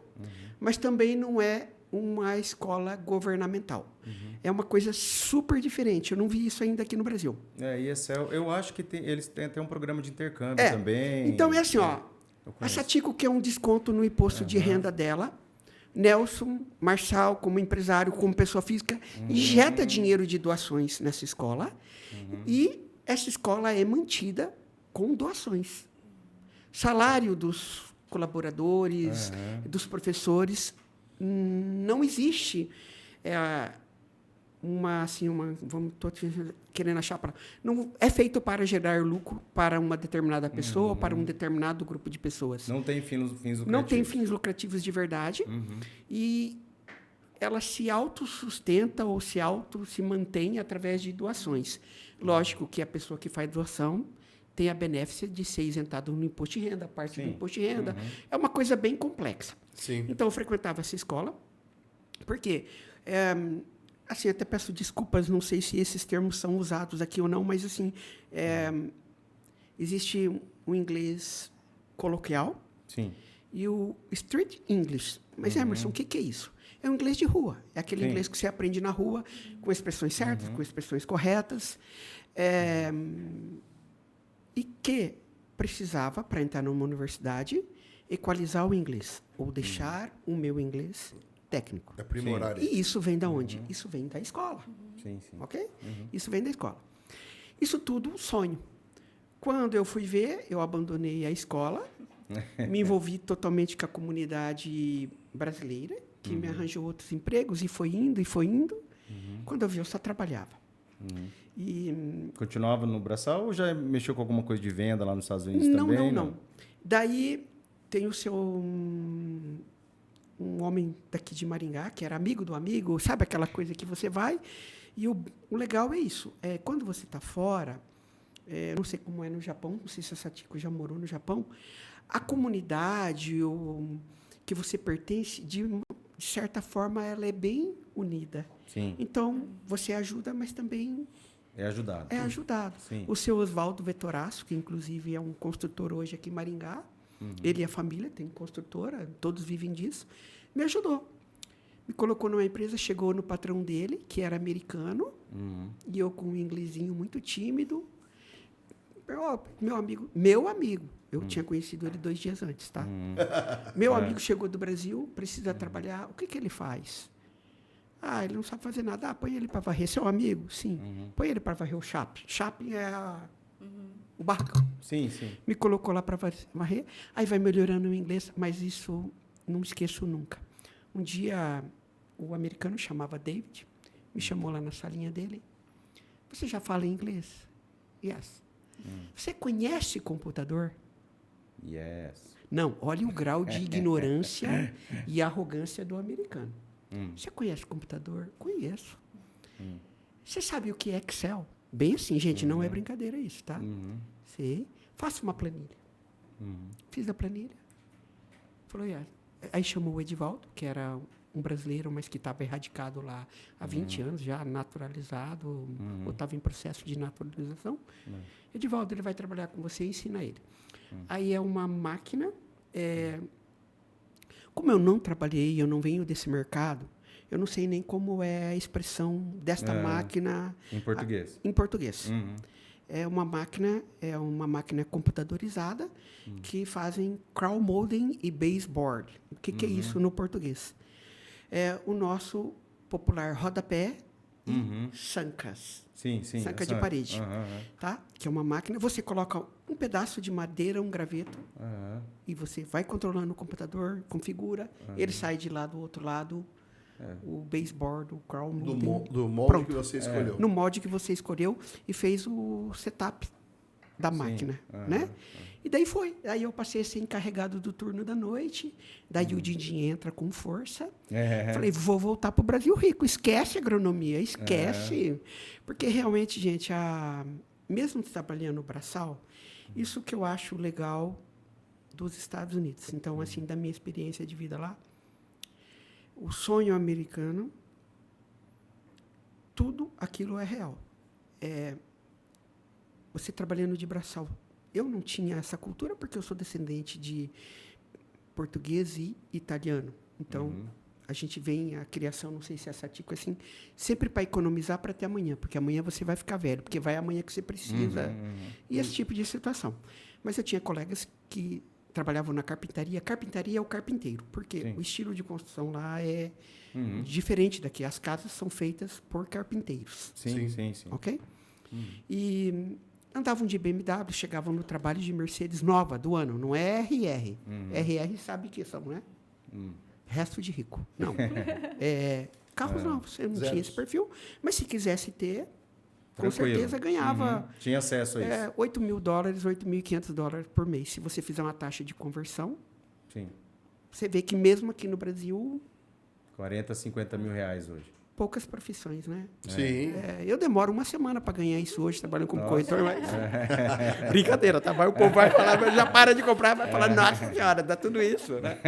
mas também não é uma escola governamental. É uma coisa super diferente. Eu não vi isso ainda aqui no Brasil. ESL, eu acho que eles têm até um programa de intercâmbio também. Então, é assim, ó. A Satico quer um desconto no imposto de renda dela. Nelson Marçal, como empresário, como pessoa física, injeta dinheiro de doações nessa escola. E essa escola é mantida com doações. Salário dos colaboradores, dos professores, não existe estou querendo achar para não é feito para gerar lucro para uma determinada pessoa ou para um determinado grupo de pessoas. Não tem fins lucrativos. Não tem fins lucrativos de verdade. E ela se autossustenta ou se mantém através de doações. Lógico que a pessoa que faz doação tem a benéfica de ser isentado no imposto de renda, parte do imposto de renda. É uma coisa bem complexa. Sim. Então, eu frequentava essa escola, porque, assim, até peço desculpas, não sei se esses termos são usados aqui ou não, mas, assim, existe um inglês coloquial e o Street English. Mas, Emerson, o que é isso? É o inglês de rua. É aquele inglês que você aprende na rua, com expressões certas, com expressões corretas. E que precisava, para entrar numa universidade, equalizar o inglês, ou deixar o meu inglês técnico. Aprimorar. E isso vem da onde? Isso vem da escola. Sim. Ok? Isso vem da escola. Isso tudo um sonho. Quando eu fui ver, eu abandonei a escola, me envolvi totalmente com a comunidade brasileira, que me arranjou outros empregos, e foi indo. Quando eu vi, eu só trabalhava. E, continuava no braçal ou já mexeu com alguma coisa de venda lá nos Estados Unidos também? Não. Daí tem o seu... um homem daqui de Maringá, que era amigo do amigo, sabe aquela coisa que você vai? E o legal é isso. Quando você está fora, não sei como é no Japão, não sei se a Satiko já morou no Japão, a comunidade que você pertence, de certa forma, ela é bem unida. Sim. Então, você ajuda, mas também... É ajudado. É ajudado. Sim. O seu Oswaldo Vetoraço, que inclusive é um construtor hoje aqui em Maringá, ele e a família tem construtora, todos vivem disso, me ajudou. Me colocou numa empresa, chegou no patrão dele, que era americano, e eu com um inglesinho muito tímido. Meu amigo, eu tinha conhecido ele 2 dias antes, tá? Meu amigo chegou do Brasil, precisa trabalhar, o que ele faz? Ele não sabe fazer nada. Põe ele para varrer. Seu amigo? Sim. Põe ele para varrer o shopping. Shopping é o barracão. Sim. Me colocou lá para varrer. Aí vai melhorando o inglês, mas isso não esqueço nunca. Um dia, o americano chamava David, me chamou lá na salinha dele. Você já fala inglês? Yes. Você conhece computador? Yes. Não, olha o grau de ignorância e arrogância do americano. Você conhece computador? Conheço. Você sabe o que é Excel? Bem assim, gente, não é brincadeira isso, tá? Sei. Faça uma planilha. Fiz a planilha. Falou, aí chamou o Edivaldo, que era um brasileiro, mas que estava erradicado lá há 20 anos, já naturalizado, ou estava em processo de naturalização. Edivaldo, ele vai trabalhar com você e ensina ele. Aí é uma máquina... Como eu não trabalhei, eu não venho desse mercado, eu não sei nem como é a expressão desta máquina... Em português. Em português. É uma máquina computadorizada que fazem crown molding e baseboard. O que é isso no português? É o nosso popular rodapé e sancas. Sim. Sanca de parede. Tá? Que é uma máquina. Você coloca um pedaço de madeira, um graveto, e você vai controlando o computador, configura, ele sai de lá do outro lado, o baseboard, o crown molding. Do molde que você escolheu. No molde que você escolheu e fez o setup da máquina, né? E daí foi. Aí eu passei a ser encarregado do turno da noite, daí o Didi entra com força. Falei, vou voltar para o Brasil rico, esquece a agronomia, esquece. Porque realmente, gente, mesmo trabalhando no braçal, isso que eu acho legal dos Estados Unidos. Então, assim, da minha experiência de vida lá, o sonho americano, tudo aquilo é real. Você trabalhando de braçal. Eu não tinha essa cultura porque eu sou descendente de português e italiano. Então, a gente vem, a criação, não sei se é Satiko, assim, sempre para economizar para ter amanhã, porque amanhã você vai ficar velho, porque vai amanhã que você precisa. E esse tipo de situação. Mas eu tinha colegas que trabalhavam na carpintaria. Carpintaria é o carpinteiro, porque o estilo de construção lá é diferente daqui. As casas são feitas por carpinteiros. Sim. Ok? E andavam de BMW, chegavam no trabalho de Mercedes nova, do ano. Não é RR. RR sabe que são, né? Resto de rico. Não. Carros novos. Eu não tinha esse perfil. Mas se quisesse ter, com certeza ganhava... Tinha acesso a isso. $8.000, $8.500 por mês. Se você fizer uma taxa de conversão, você vê que mesmo aqui no Brasil... 40, 50 mil reais hoje. Poucas profissões, né? Sim. Eu demoro uma semana para ganhar isso hoje, trabalhando como corretor, mas... Brincadeira, tá? O povo vai falar, já para de comprar, vai falar, nossa senhora, dá tudo isso, né?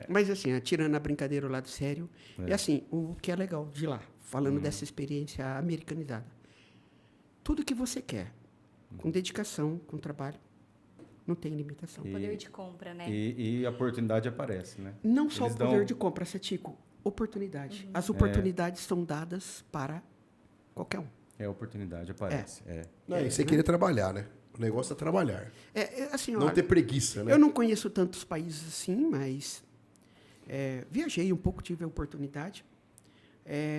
Mas assim, tirando a brincadeira, o lado sério, assim, o que é legal de lá, falando dessa experiência americanizada. Tudo que você quer, com dedicação, com trabalho, Não tem limitação. O poder de compra, né? E a oportunidade aparece, né? Não só Eles o poder dão- de compra, Cetico, oportunidade. As oportunidades são dadas para qualquer um. A oportunidade aparece. Não, e você queria trabalhar, né? O negócio é trabalhar. Assim, Não olha, ter preguiça, né? eu não conheço tantos países assim, mas viajei um pouco, tive a oportunidade.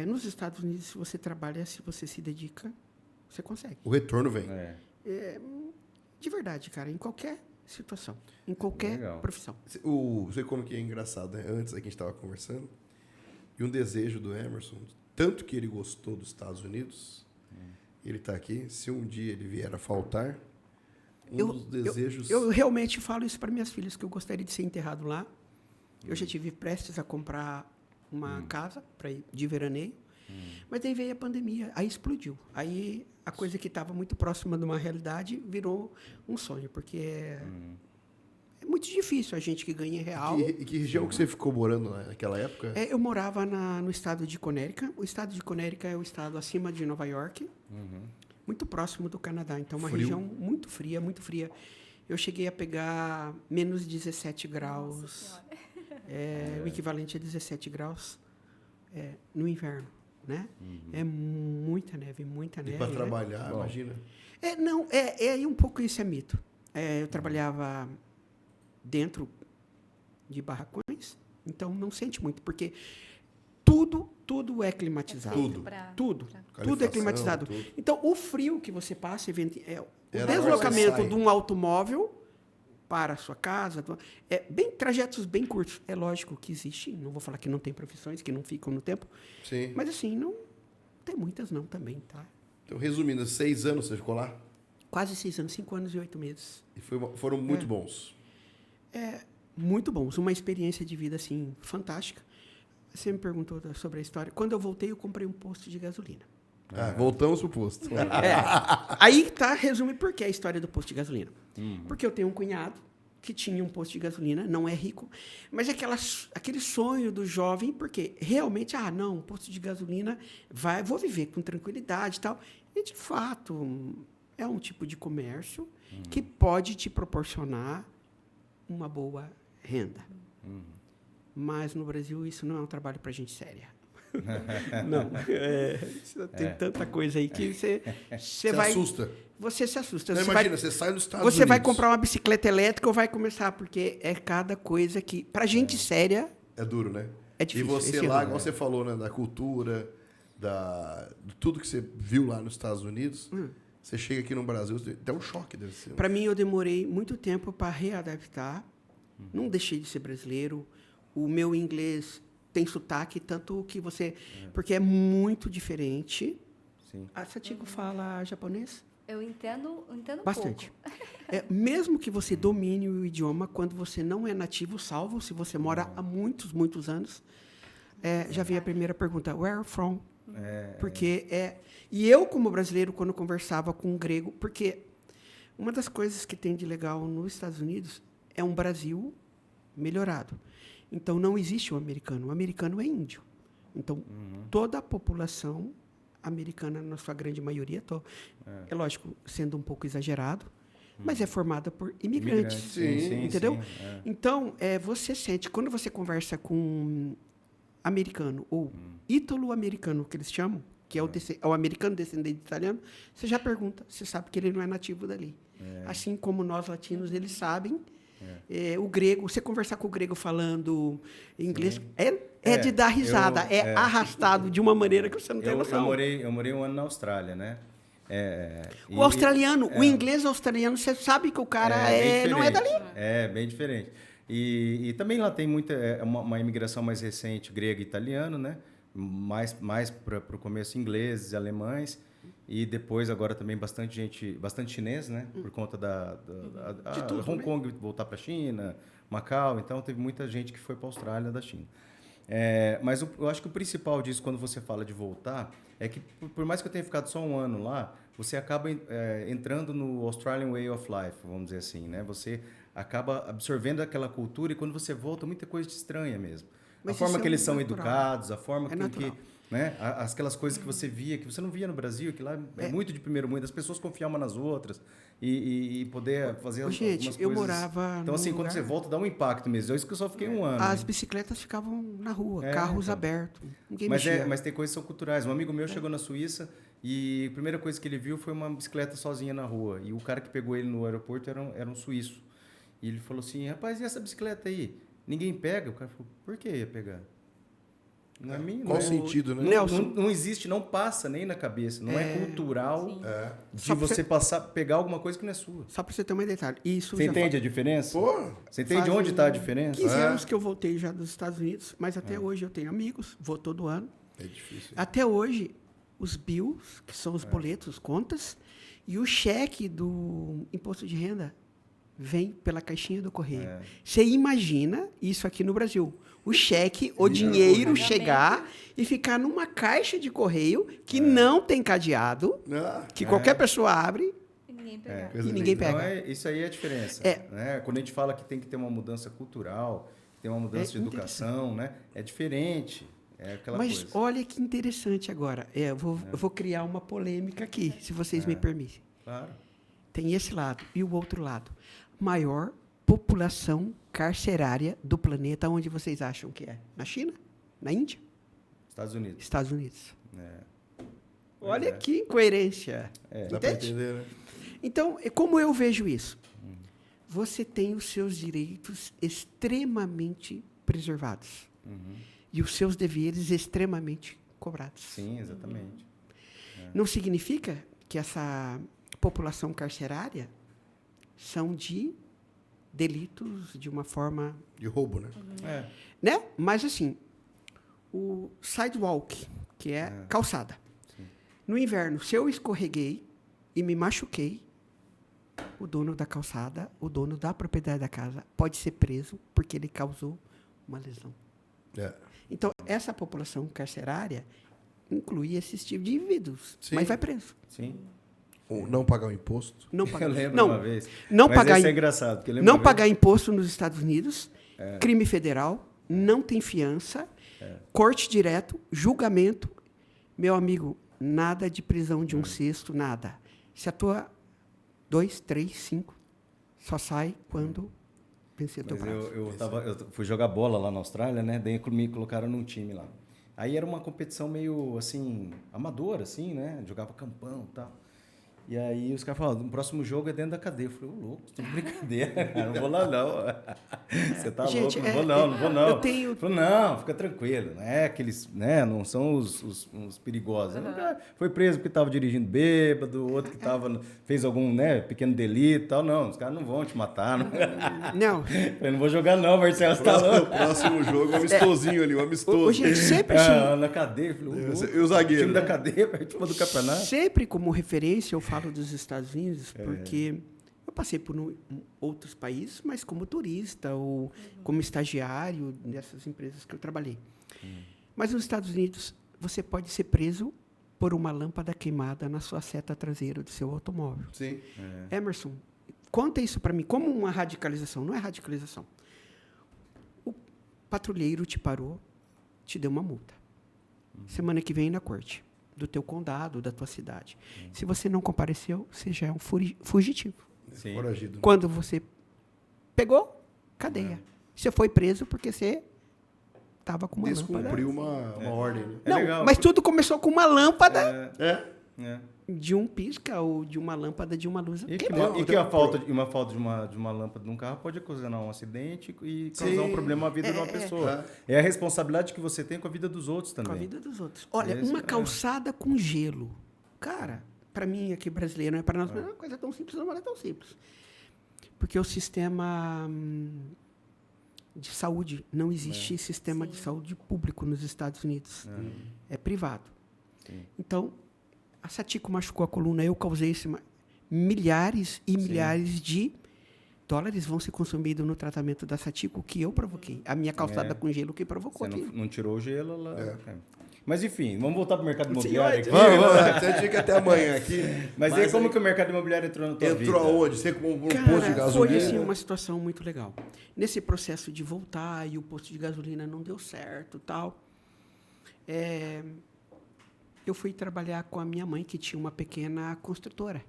Nos Estados Unidos, se você trabalha, se você se dedica, você consegue. O retorno vem. De verdade, cara, em qualquer situação, em qualquer Legal. profissão. Você como que é engraçado, né? Antes aqui a gente estava conversando, e um desejo do Emerson, tanto que ele gostou dos Estados Unidos, ele está aqui, se um dia ele vier a faltar, dos desejos... Eu realmente falo isso para minhas filhas, que eu gostaria de ser enterrado lá. Eu já tive prestes a comprar uma casa para ir de veraneio, mas daí veio a pandemia, aí explodiu. Aí a coisa que estava muito próxima de uma realidade virou um sonho, porque é muito difícil a gente que ganha em real. E que região que você ficou morando naquela época? Eu morava no estado de Connecticut. O estado de Connecticut é o estado acima de Nova York, muito próximo do Canadá. Então, uma Frio. região muito fria, muito fria. Eu cheguei a pegar menos 17 graus. Nossa O equivalente a 17 graus no inverno, né? É muita neve, E né? para trabalhar, Bom. imagina. Aí um pouco esse é mito. Eu trabalhava dentro de barracões, então não sente muito, porque tudo é climatizado. Tudo. Tudo é Calefação, climatizado. tudo. Então, o frio que você passa, o Era deslocamento hora que de um automóvel para a sua casa, trajetos bem curtos. É lógico que existe, não vou falar que não tem profissões que não ficam no tempo, Sim. mas assim, não tem muitas não também, tá? Então, resumindo, 6 anos você ficou lá? Quase 6 anos, 5 anos e 8 meses. E foram muito bons. Muito bons, uma experiência de vida, assim, fantástica. Você me perguntou sobre a história. Quando eu voltei, eu comprei um posto de gasolina. Voltamos pro posto. Aí resume por que a história do posto de gasolina. Porque eu tenho um cunhado que tinha um posto de gasolina, não é rico, mas aquele sonho do jovem, porque realmente, um posto de gasolina, vou viver com tranquilidade e tal. E, de fato, é um tipo de comércio que pode te proporcionar uma boa renda. Mas no Brasil isso não é um trabalho para gente séria. Não. Tem tanta coisa aí que você vai... assusta. Você se assusta. Não, Você imagina, vai, você sai dos Estados Unidos. você vai comprar uma bicicleta elétrica ou vai começar, porque é cada coisa que... Para gente séria... É duro, né? É difícil, E você esse lá, ano, igual você falou, né? Da cultura, de tudo que você viu lá nos Estados Unidos, você chega aqui no Brasil, dá um choque, deve ser. Para mim, eu demorei muito tempo para readaptar. Não deixei de ser brasileiro. O meu inglês tem sotaque, tanto que você... Porque é muito diferente. Sim. A Satiko fala japonês? Eu entendo Bastante. pouco. Mesmo que você domine o idioma, quando você não é nativo, salvo se você mora há muitos, muitos anos, já vem a primeira pergunta, where are you from? Porque E eu, como brasileiro, quando conversava com um grego, porque uma das coisas que tem de legal nos Estados Unidos é um Brasil melhorado. Então, não existe o americano é índio. Então, toda a população americana, na sua grande maioria, é lógico, sendo um pouco exagerado, mas é formada por imigrantes. Sim, entendeu? Sim, Então, você sente, quando você conversa com um americano, ou ítalo-americano, que eles chamam, que é o americano descendente de italiano, você já pergunta, você sabe que ele não é nativo dali. Assim como nós latinos, eles sabem. O grego, você conversar com o grego falando inglês, de dar risada, arrastado de uma maneira que você não tem noção. Eu morei um ano na Austrália, né? O australiano, o inglês australiano, você sabe que o cara não é dali. É, bem diferente. E também lá tem uma imigração mais recente, grego e italiano, né? Mais para o começo ingleses e alemães. E depois agora também bastante chinês, né? Por conta de tudo, Hong Kong voltar para a China, Macau. Então teve muita gente que foi para a Austrália da China. Mas eu acho que o principal disso, quando você fala de voltar, é que por mais que eu tenha ficado só um ano lá, você acaba entrando no Australian Way of Life, vamos dizer assim, né? Você acaba absorvendo aquela cultura e quando você volta, muita coisa te estranha mesmo. Mas a forma isso que eles são natural. educados, a forma que natural. né? Aquelas coisas que você via, que você não via no Brasil, que lá é muito de primeiro mundo, as pessoas confiam umas nas outras e poder fazer algumas coisas. Eu morava Então, assim, quando você volta, dá um impacto mesmo. É isso que eu só fiquei um ano. As bicicletas ficavam na rua, carros abertos, ninguém mexia. Mas tem coisas que são culturais. Um amigo meu chegou na Suíça e a primeira coisa que ele viu foi uma bicicleta sozinha na rua. E o cara que pegou ele no aeroporto era um suíço. E ele falou assim, rapaz, e essa bicicleta aí? Ninguém pega? O cara falou, por que ia pegar? Não é minha. Qual o sentido, né? Não existe, não passa nem na cabeça. Não é cultural de você pegar alguma coisa que não é sua. Só para você ter uma detalhe. Isso você entende a diferença? Pô, você entende onde está a diferença? 15 anos que eu voltei já dos Estados Unidos, mas até hoje eu tenho amigos, vou todo ano. É difícil. Até hoje, os bills, que são os boletos, as contas, e o cheque do imposto de renda vem pela caixinha do correio. Você imagina isso aqui no Brasil. O cheque, o dinheiro chegar e ficar numa caixa de correio que não tem cadeado, que qualquer pessoa abre E ninguém pega. e ninguém pega. Então, isso aí é a diferença. Né? Quando a gente fala que tem que ter uma mudança cultural, tem uma mudança de educação, né? É diferente. É aquela Mas coisa. olha que interessante agora. Eu vou criar uma polêmica aqui, se vocês me permitem. Claro. Tem esse lado e o outro lado. Maior população carcerária do planeta, onde vocês acham que é? Na China? Na Índia? Estados Unidos. Estados Unidos. É. Olha que incoerência. Dá para Entende? entender, né? Então, como eu vejo isso? Você tem os seus direitos extremamente preservados. E os seus deveres extremamente cobrados. Sim, exatamente. Não significa que essa população carcerária são de delitos de uma forma... De roubo, né? Né? Mas, assim, o sidewalk, que é calçada. Sim. No inverno, se eu escorreguei e me machuquei, o dono da calçada, o dono da propriedade da casa, pode ser preso porque ele causou uma lesão. Então, essa população carcerária inclui esses tipos de indivíduos, mas vai preso. Sim. Ou não pagar o imposto. Não pagar. Eu lembro Não, uma vez. não Mas pagar isso é engraçado. Porque eu lembro não uma vez- pagar imposto nos Estados Unidos, crime federal, não tem fiança, corte direto, julgamento. Meu amigo, nada de prisão de um sexto, nada. Se atua 2, 3, 5, só sai quando vencer teu Mas prazo. eu fui jogar bola lá na Austrália, né? Daí me colocaram num time lá. Aí era uma competição meio, assim, amadora, assim, né? Jogava campão e tal. E aí os caras falaram, o próximo jogo é dentro da cadeia. Eu falei, ô louco, você tá de brincadeira, cara, não vou lá não. Você tá Gente, louco, não vou não. eu tenho- Eu falei, não, fica tranquilo, não é aqueles, né, não são os perigosos. Um cara foi preso porque estava dirigindo bêbado, outro que fez algum, né, pequeno delito e tal. Não, os caras não vão te matar. Não. Não. Eu falei, não vou jogar não, Marcelo, você tá O louco. próximo jogo, um amistosinho ali, um amistoso. Gente, sempre assim, Na cadeia, eu falei, ô, louco, E o zagueiro? time da cadeia, participou do campeonato. sempre como referência eu falo dos Estados Unidos, porque eu passei por outros países, mas como turista ou como estagiário nessas empresas que eu trabalhei. Mas nos Estados Unidos, você pode ser preso por uma lâmpada queimada na sua seta traseira do seu automóvel. Sim. Emerson, conta isso para mim como uma radicalização. Não é radicalização. O patrulheiro te parou, te deu uma multa. Semana que vem na corte do teu condado, da tua cidade. Se você não compareceu, você já é um fugitivo. Sim. Foragido. Quando você pegou, cadeia. Você foi preso porque você estava com uma lâmpada. Descumpriu uma ordem, né? Não, legal. mas tudo começou com uma lâmpada É. de um pisca ou de uma lâmpada de uma luz. E queimou. que a falta de uma lâmpada de um carro pode ocasionar um acidente e causar um problema à vida de uma pessoa. É a responsabilidade que você tem com a vida dos outros também. Com a vida dos outros. Olha, Esse uma é. calçada com gelo. Cara, para mim aqui brasileiro, não é para nós, mas é uma coisa tão simples, não é tão simples. Porque o sistema de saúde, não existe sistema de saúde público nos Estados Unidos. É privado. Sim. Então, a Satico machucou a coluna, eu causei milhares e milhares de dólares vão ser consumidos no tratamento da Satico que eu provoquei. A minha calçada com gelo que provocou Você aquilo. não tirou o gelo lá. Mas enfim, vamos voltar para o mercado Senhor, imobiliário aqui. Vamos, você tinha que até amanhã aqui. Mas aí como que o mercado imobiliário entrou na tua vida? Entrou aonde? Você comprou um posto de Cara, gasolina? foi assim, uma situação muito legal. Nesse processo de voltar e o posto de gasolina não deu certo, tal. eu fui trabalhar com a minha mãe, que tinha uma pequena construtora,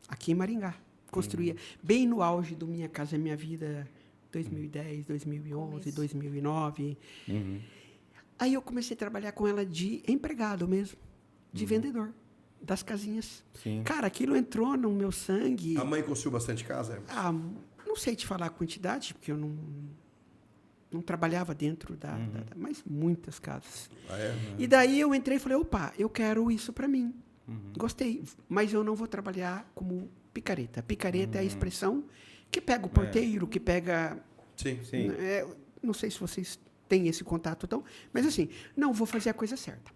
aqui em Maringá. Construía bem no auge do Minha Casa Minha Vida, 2010, 2011, 2009. Aí eu comecei a trabalhar com ela de empregado mesmo, de vendedor, das casinhas. Sim. Cara, aquilo entrou no meu sangue. A mãe construiu bastante casa? Ah, não sei te falar a quantidade, porque eu não trabalhava dentro mas muitas casas. Ah, é? E daí eu entrei e falei, opa, eu quero isso para mim. Gostei, mas eu não vou trabalhar como picareta. Picareta é a expressão que pega o porteiro, que pega... Sim. Sim. Não sei se vocês têm esse contato, então, mas assim, não, vou fazer a coisa certa.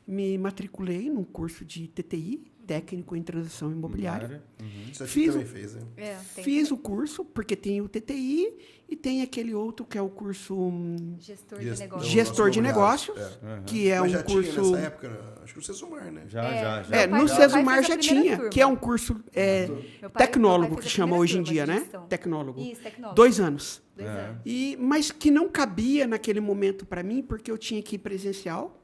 Me matriculei num curso de TTI, técnico em transação imobiliária. Isso aqui Fiz também fez, né? Fiz o curso, porque tem o TTI e tem aquele outro que é o curso Gestor de negócio. Gestor de negócios, que é Mas um já curso... tinha nessa época, acho que o Cesumar, né? Já. Meu pai- no meu Cesumar pai já fez a primeira tinha, turma. que é um curso Meu pai tecnólogo, fez que a chama primeira hoje em turma dia, de né? gestão. Tecnólogo. Isso, tecnólogo. 2 anos. 2 anos. Mas que não cabia naquele momento para mim, porque eu tinha que ir presencial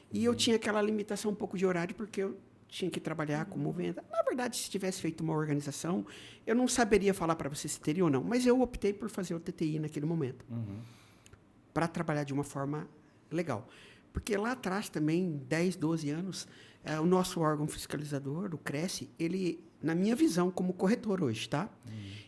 e eu tinha aquela limitação um pouco de horário, porque eu tinha que trabalhar como venda. Na verdade, se tivesse feito uma organização, eu não saberia falar para você se teria ou não, mas eu optei por fazer o TTI naquele momento, para trabalhar de uma forma legal. Porque lá atrás também, 10, 12 anos, o nosso órgão fiscalizador, o CRESSE, ele, na minha visão como corretor hoje, tá?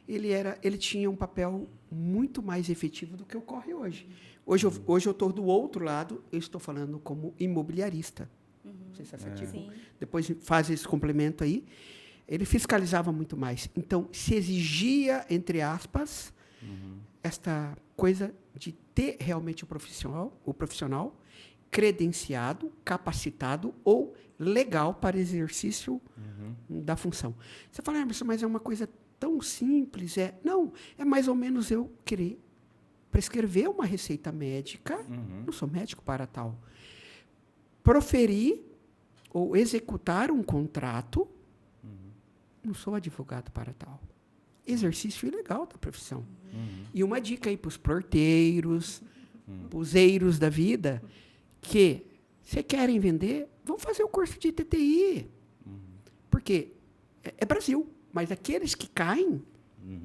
Ele tinha um papel muito mais efetivo do que ocorre hoje. Hoje eu estou do outro lado, eu estou falando como imobiliarista. Não sei se é afetivo. Sim. Depois faz esse complemento aí. Ele fiscalizava muito mais. Então, se exigia, entre aspas, esta coisa de ter realmente o profissional credenciado, capacitado ou legal para exercício da função. Você fala, Emerson, mas é uma coisa tão simples. Não, é mais ou menos eu querer prescrever uma receita médica, não sou médico para tal, proferir ou executar um contrato, não sou advogado para tal. Exercício ilegal da profissão. E uma dica aí para os porteiros, para os eiros da vida, que se querem vender, vão fazer o curso de TTI. Porque é Brasil, mas aqueles que caem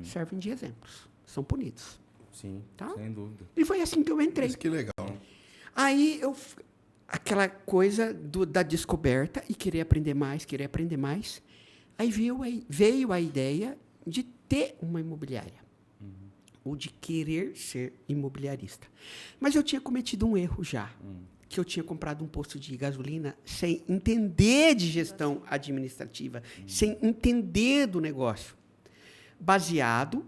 servem de exemplos, são punidos. Sim, Tá? sem dúvida. E foi assim que eu entrei. Isso que legal. Aí aquela coisa da descoberta e querer aprender mais. Aí veio a ideia de ter uma imobiliária. Ou de querer ser imobiliarista. Mas eu tinha cometido um erro já. Que eu tinha comprado um posto de gasolina sem entender de gestão administrativa, sem entender do negócio. Baseado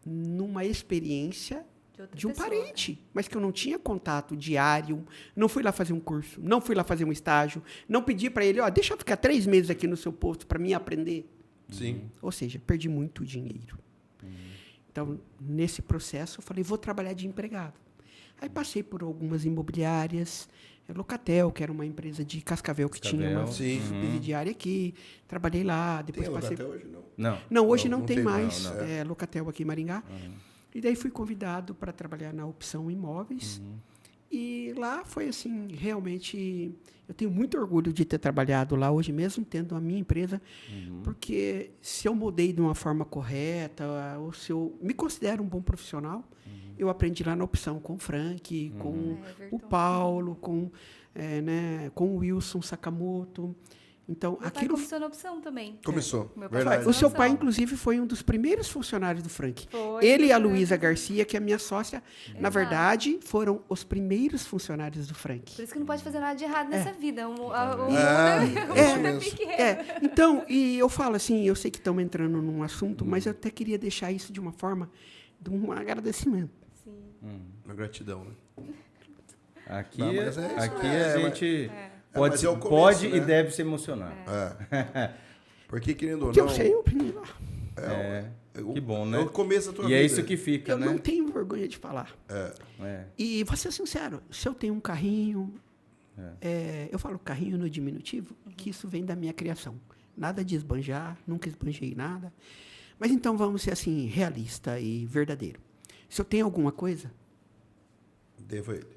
numa experiência de um parente, mas que eu não tinha contato diário, não fui lá fazer um curso, não fui lá fazer um estágio, não pedi para ele, deixa eu ficar 3 meses aqui no seu posto para mim aprender. Sim. Ou seja, perdi muito dinheiro. Então, nesse processo, eu falei, vou trabalhar de empregado. Aí passei por algumas imobiliárias, Locatel, que era uma empresa de Cascavel que tinha uma subsidiária aqui, trabalhei lá, depois Tem passei... Locatel hoje, não? Não, hoje não tem tem mais não. Locatel aqui em Maringá. E daí fui convidado para trabalhar na Opção Imóveis. E lá foi assim, realmente, eu tenho muito orgulho de ter trabalhado lá hoje mesmo, tendo a minha empresa, porque se eu mudei de uma forma correta, ou se eu me considero um bom profissional, eu aprendi lá na Opção com o Frank, com o Paulo, com o Wilson Sakamoto. Então, Meu pai aquilo começou na Opção também. Começou, Meu pai verdade. começou o seu na pai, Opção. inclusive, foi um dos primeiros funcionários do Frank. Foi, Ele e a foi. Luísa Garcia, que é minha sócia, na verdade, foram os primeiros funcionários do Frank. Por isso que não pode fazer nada de errado nessa vida. O mundo isso é mesmo. pequeno. Então, e eu falo assim, eu sei que estamos entrando num assunto, mas eu até queria deixar isso de uma forma, de um agradecimento. Sim. Uma gratidão, né? Aqui, Não, mas é isso, aqui né? a gente mas pode, é o começo, pode né? e deve se emocionar. Porque, querendo ou Que não... eu sei, eu aprendi lá. Que bom, né? É o começo da tua E vida. é isso que fica, Eu né? não tenho vergonha de falar. E vou ser sincero, se eu tenho um carrinho, eu falo carrinho no diminutivo, que isso vem da minha criação. Nada de esbanjar, nunca esbanjei nada. Mas então vamos ser assim, realista e verdadeiro. Se eu tenho alguma coisa, Devo a ele.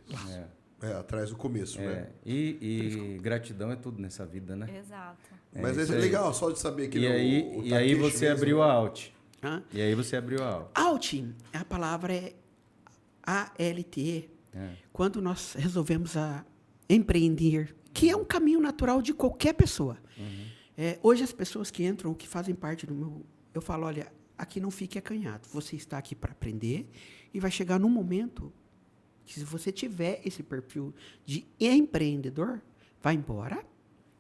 Atrás do começo, né? E gratidão é tudo nessa vida, né? Exato. Mas é legal só de saber que E aí você abriu a Alt. Hã? E aí você abriu a Alt. Alt, a palavra é ALT. Quando nós resolvemos empreender, que é um caminho natural de qualquer pessoa. Hoje as pessoas que entram, que fazem parte do meu... Eu falo, olha, aqui não fique acanhado. Você está aqui para aprender e vai chegar num momento que, se você tiver esse perfil de empreendedor, vai embora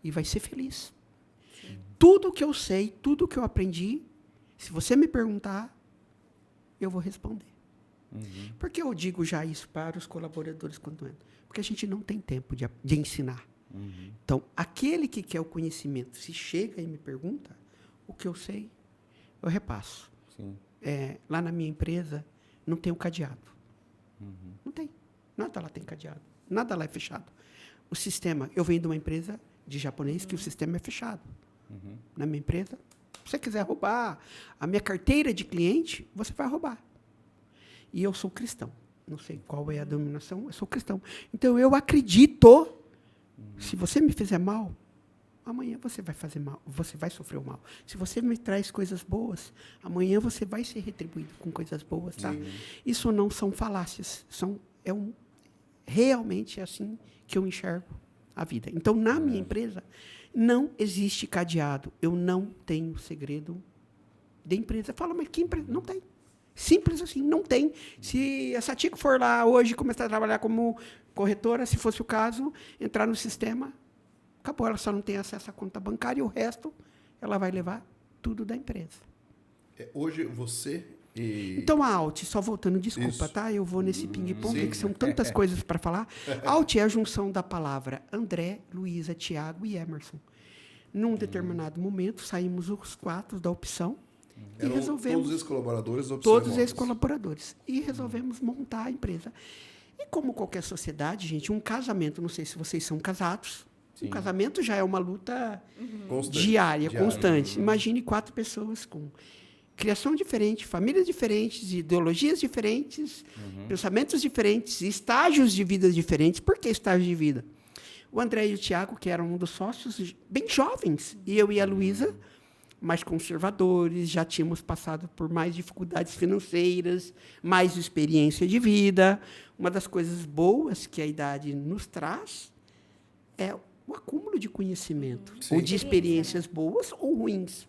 e vai ser feliz. Sim. Tudo que eu sei, tudo que eu aprendi, se você me perguntar, eu vou responder. Por que eu digo já isso para os colaboradores quando entram? Porque a gente não tem tempo de ensinar. Então, aquele que quer o conhecimento, se chega e me pergunta, o que eu sei, eu repasso. Sim. Lá na minha empresa, não tem o cadeado. Não tem. Nada lá tem cadeado. Nada lá é fechado. O sistema... Eu venho de uma empresa de japonês que o sistema é fechado. Na minha empresa, se você quiser roubar a minha carteira de cliente, você vai roubar. E eu sou cristão. Não sei qual é a denominação, eu sou cristão. Então, eu acredito, se você me fizer mal, amanhã você vai fazer mal, você vai sofrer o mal. Se você me traz coisas boas, amanhã você vai ser retribuído com coisas boas, tá? Isso não são falácias, realmente é assim que eu enxergo a vida. Então, na minha empresa, não existe cadeado. Eu não tenho segredo de empresa. Fala, mas que empresa? Não tem. Simples assim, não tem. Se a Satico for lá hoje começar a trabalhar como corretora, se fosse o caso, entrar no sistema, acabou. Ela só não tem acesso à conta bancária e o resto ela vai levar tudo da empresa. Hoje você... Então, a Alt, só voltando, desculpa, Isso. tá? Eu vou nesse ping-pong, que são tantas coisas para falar. Alt é a junção da palavra André, Luísa, Tiago e Emerson. Num determinado momento, saímos os 4 da opção e resolvemos... Todos os colaboradores da opção Todos imóveis. esses colaboradores. E resolvemos montar a empresa. E como qualquer sociedade, gente, um casamento, não sei se vocês são casados, um casamento já é uma luta diária, constante. Imagine 4 pessoas com criação diferente, famílias diferentes, ideologias diferentes, pensamentos diferentes, estágios de vida diferentes. Por que estágios de vida? O André e o Tiago, que eram um dos sócios, bem jovens, e eu e a Luísa, mais conservadores, já tínhamos passado por mais dificuldades financeiras, mais experiência de vida. Uma das coisas boas que a idade nos traz é o acúmulo de conhecimento, ou de experiências boas ou ruins.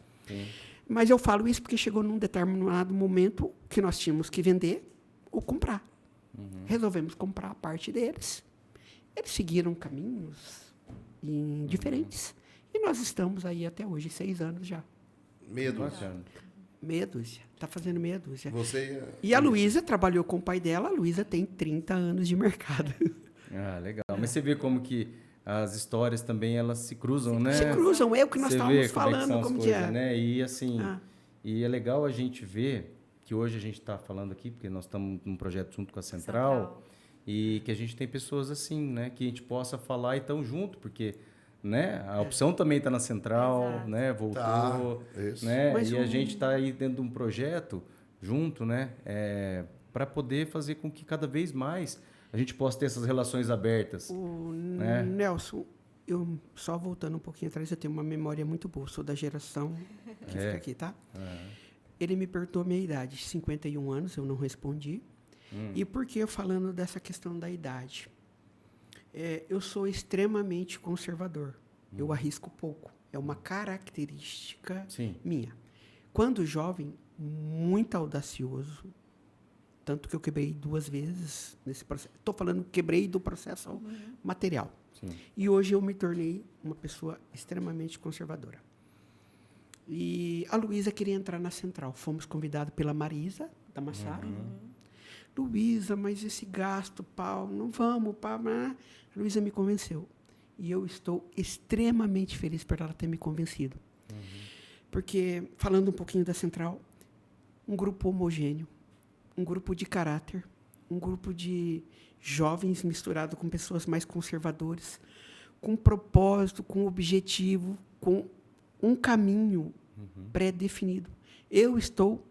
Mas eu falo isso porque chegou num determinado momento que nós tínhamos que vender ou comprar. Resolvemos comprar a parte deles. Eles seguiram caminhos diferentes. E nós estamos aí até hoje, 6 anos já. Meia dúzia. Meia dúzia. Está fazendo meia dúzia. E a Luísa trabalhou com o pai dela. A Luísa tem 30 anos de mercado. Ah, legal. Mas você vê como que as histórias também, elas se cruzam, né? Se cruzam, é o que nós estávamos falando, como que é. Né? E assim, e é legal a gente ver que hoje a gente está falando aqui, porque nós estamos num projeto junto com a Central, e que a gente tem pessoas assim, né? Que a gente possa falar e estão junto, porque... Né? A opção também está na Central, né? Voltou, né? Mas a gente está aí dentro de um projeto junto, né? Para poder fazer com que cada vez mais a gente possa ter essas relações abertas. Né? Nelson, eu só voltando um pouquinho atrás, eu tenho uma memória muito boa, sou da geração que fica aqui, tá? Ele me perguntou a minha idade, 51 anos, eu não respondi. E por que eu falando dessa questão da idade? Eu sou extremamente conservador. Eu arrisco pouco. É uma característica minha. Quando jovem, muito audacioso. Tanto que eu quebrei 2 vezes nesse processo. Estou falando que quebrei do processo material. E hoje eu me tornei uma pessoa extremamente conservadora. E a Luísa queria entrar na Central. Fomos convidados pela Marisa, da Massaro. Luísa, mas esse gasto, pau, não vamos, pau. A Luísa me convenceu. E eu estou extremamente feliz por ela ter me convencido. Porque, falando um pouquinho da Central, um grupo homogêneo, um grupo de caráter, um grupo de jovens misturado com pessoas mais conservadoras, com propósito, com objetivo, com um caminho pré-definido. Eu estou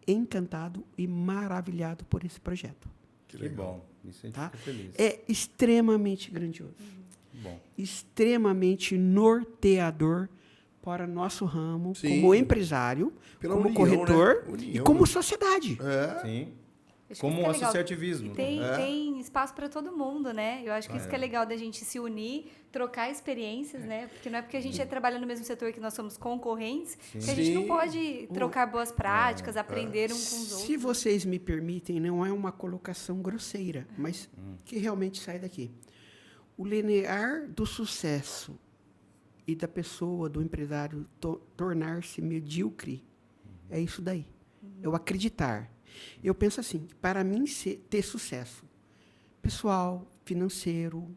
encantado e maravilhado por esse projeto. Que legal. Bom. Isso a gente tá? fica feliz. É extremamente grandioso. Bom. Extremamente norteador para nosso ramo, Sim. como empresário, Pela como união, corretor né? União, e como né? sociedade. Sim. Acho que Como isso que um é legal. associativismo. E tem espaço para todo mundo, né? Eu acho que isso que é legal da gente se unir, trocar experiências, né? Porque não é porque a gente trabalha no mesmo setor que nós somos concorrentes que a gente não pode trocar boas práticas, aprender um com os outros. Se vocês me permitem, não é uma colocação grosseira, mas que realmente sai daqui. O linear do sucesso e da pessoa, do empresário, tornar-se medíocre, é isso daí. Eu acreditar. Eu penso assim, para mim ter sucesso pessoal, financeiro,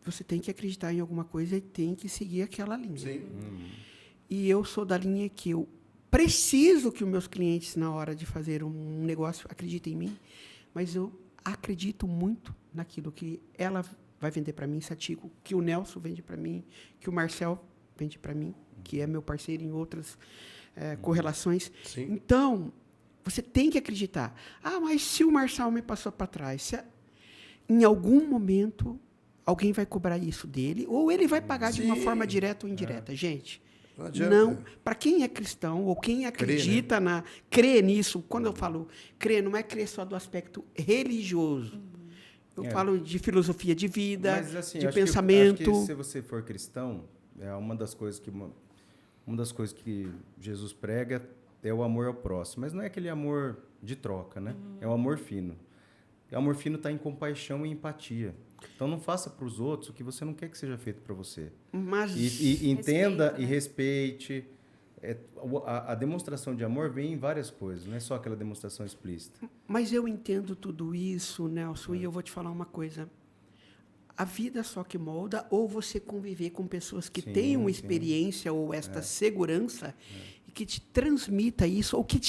você tem que acreditar em alguma coisa e tem que seguir aquela linha. Sim. E eu sou da linha que eu preciso que os meus clientes, na hora de fazer um negócio, acreditem em mim, mas eu acredito muito naquilo que ela vai vender para mim, Satico, que o Nelson vende para mim, que o Marcel vende para mim, que é meu parceiro em outras correlações. Sim. Então, você tem que acreditar. Ah, mas se o Marcel me passou para trás, em algum momento alguém vai cobrar isso dele, ou ele vai pagar de uma forma direta ou indireta. Gente, Não adianta. não. Para quem é cristão ou quem acredita crê nisso, quando eu falo crer, não é crer só do aspecto religioso. Eu falo de filosofia de vida, Mas, assim, de acho pensamento. Que se você for cristão, uma das coisas que Jesus prega é o amor ao próximo. Mas não é aquele amor de troca, né? É o amor fino. E o amor fino está em compaixão e empatia. Então, não faça para os outros o que você não quer que seja feito para você. Mas E entenda Respeito, né? e respeite. A demonstração de amor vem em várias coisas, não é só aquela demonstração explícita. Mas eu entendo tudo isso, Nelson, e eu vou te falar uma coisa. A vida só que molda, ou você conviver com pessoas que têm uma experiência ou esta segurança e que te transmita isso, ou que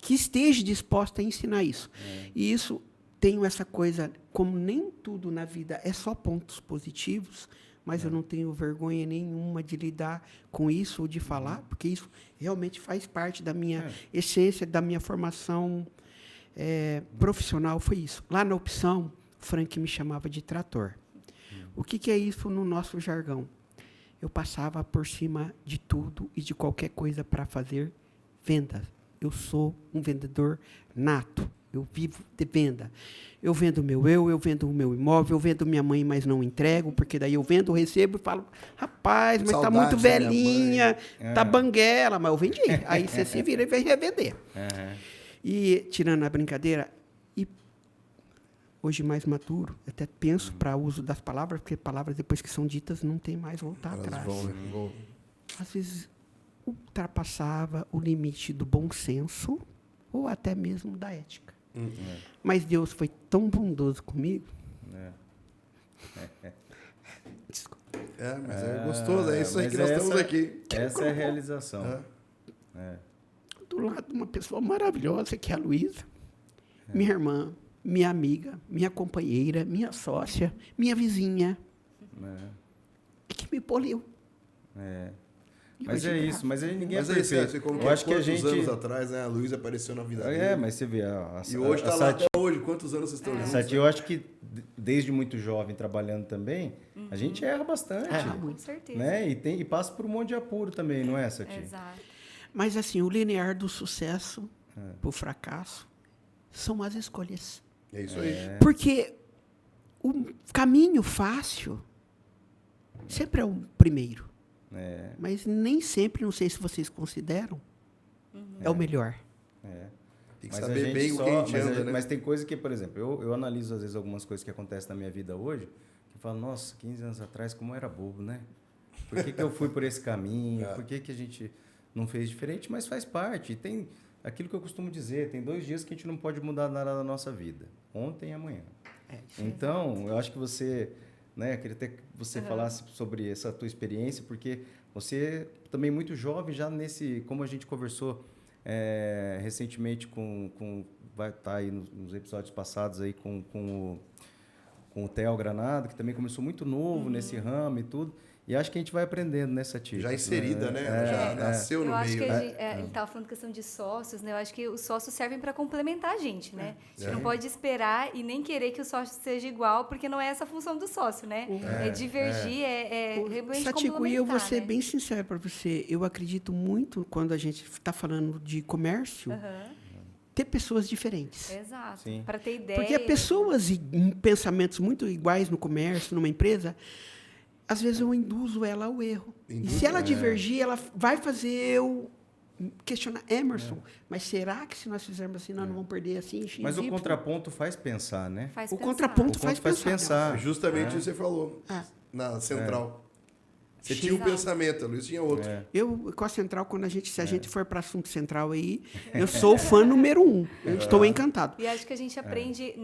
esteja disposta a ensinar isso. E isso, tenho essa coisa, como nem tudo na vida é só pontos positivos, mas eu não tenho vergonha nenhuma de lidar com isso ou de falar, porque isso realmente faz parte da minha essência, da minha formação profissional, foi isso. Lá na Opção, o Frank me chamava de trator. O que é isso no nosso jargão? Eu passava por cima de tudo e de qualquer coisa para fazer vendas. Eu sou um vendedor nato. Eu vivo de venda. Eu vendo eu vendo o meu imóvel, eu vendo minha mãe, mas não entrego, porque daí eu vendo, recebo e falo, rapaz, mas está muito velhinha, está banguela, mas eu vendi. Aí você se vira e vem revender. E, tirando a brincadeira, e hoje mais maduro, até penso para uso das palavras, porque palavras, depois que são ditas, não tem mais voltar atrás. Às vezes, ultrapassava o limite do bom senso ou até mesmo da ética. Mas Deus foi tão bondoso comigo. Desculpa. Mas é gostoso, é isso aí que nós estamos aqui. Essa é a realização. Do lado de uma pessoa maravilhosa, que é a Luísa, minha irmã, minha amiga, minha companheira, minha sócia, minha vizinha, que me poliu. Mas é isso, mas aí ninguém é perfeito. Eu acho que a gente anos atrás, né, a Luísa apareceu na vida dele. Mas você vê e hoje está lá até hoje. Quantos anos vocês estão juntos? Sati, eu acho que desde muito jovem trabalhando também, a gente erra bastante. Com certeza. Né? E passa por um monte de apuro também, não é, Sati? Exato. Mas assim, o linear do sucesso para o fracasso são as escolhas. É isso aí. Porque o caminho fácil sempre é o primeiro. Mas nem sempre, não sei se vocês consideram, é o melhor. Tem que saber bem o que a gente anda, né? Mas tem coisa que, por exemplo, eu analiso às vezes algumas coisas que acontecem na minha vida hoje, que eu falo, nossa, 15 anos atrás, como eu era bobo, né? Por que eu fui por esse caminho? Por que a gente não fez diferente? Mas faz parte. E tem aquilo que eu costumo dizer, tem 2 dias que a gente não pode mudar nada da nossa vida. Ontem e amanhã. Então, eu acho que você... queria até que você falasse sobre essa tua experiência, porque você também muito jovem, já como a gente conversou recentemente vai estar aí nos episódios passados aí com com o Theo Granado, que também começou muito novo nesse ramo e tudo. E acho que a gente vai aprendendo nessa Tito. Já inserida, né? Já nasceu no eu acho meio, que né? ele estava falando questão de sócios, né? Eu acho que os sócios servem para complementar a gente, né? A gente não pode esperar e nem querer que o sócio seja igual, porque não é essa a função do sócio, né? É divergir, realmente Satico, complementar, e eu vou ser né? bem sincero para você. Eu acredito muito, quando a gente está falando de comércio, ter pessoas diferentes. Exato. Sim. Para ter ideia. Porque pessoas em pensamentos muito iguais no comércio, numa empresa, às vezes eu induzo ela ao erro. E se ela divergir, ela vai fazer eu questionar. Emerson, mas será que se nós fizermos assim, nós não vamos perder assim? X, Mas o Y? contraponto faz pensar, né? Faz O pensar. contraponto faz pensar. pensar. Justamente isso que você falou na central. Você tinha um Exato. pensamento, a Luiz tinha outro. Eu, com a Central, se a gente for para assunto central aí, eu sou fã número 1. Eu estou encantado. E acho que a gente aprende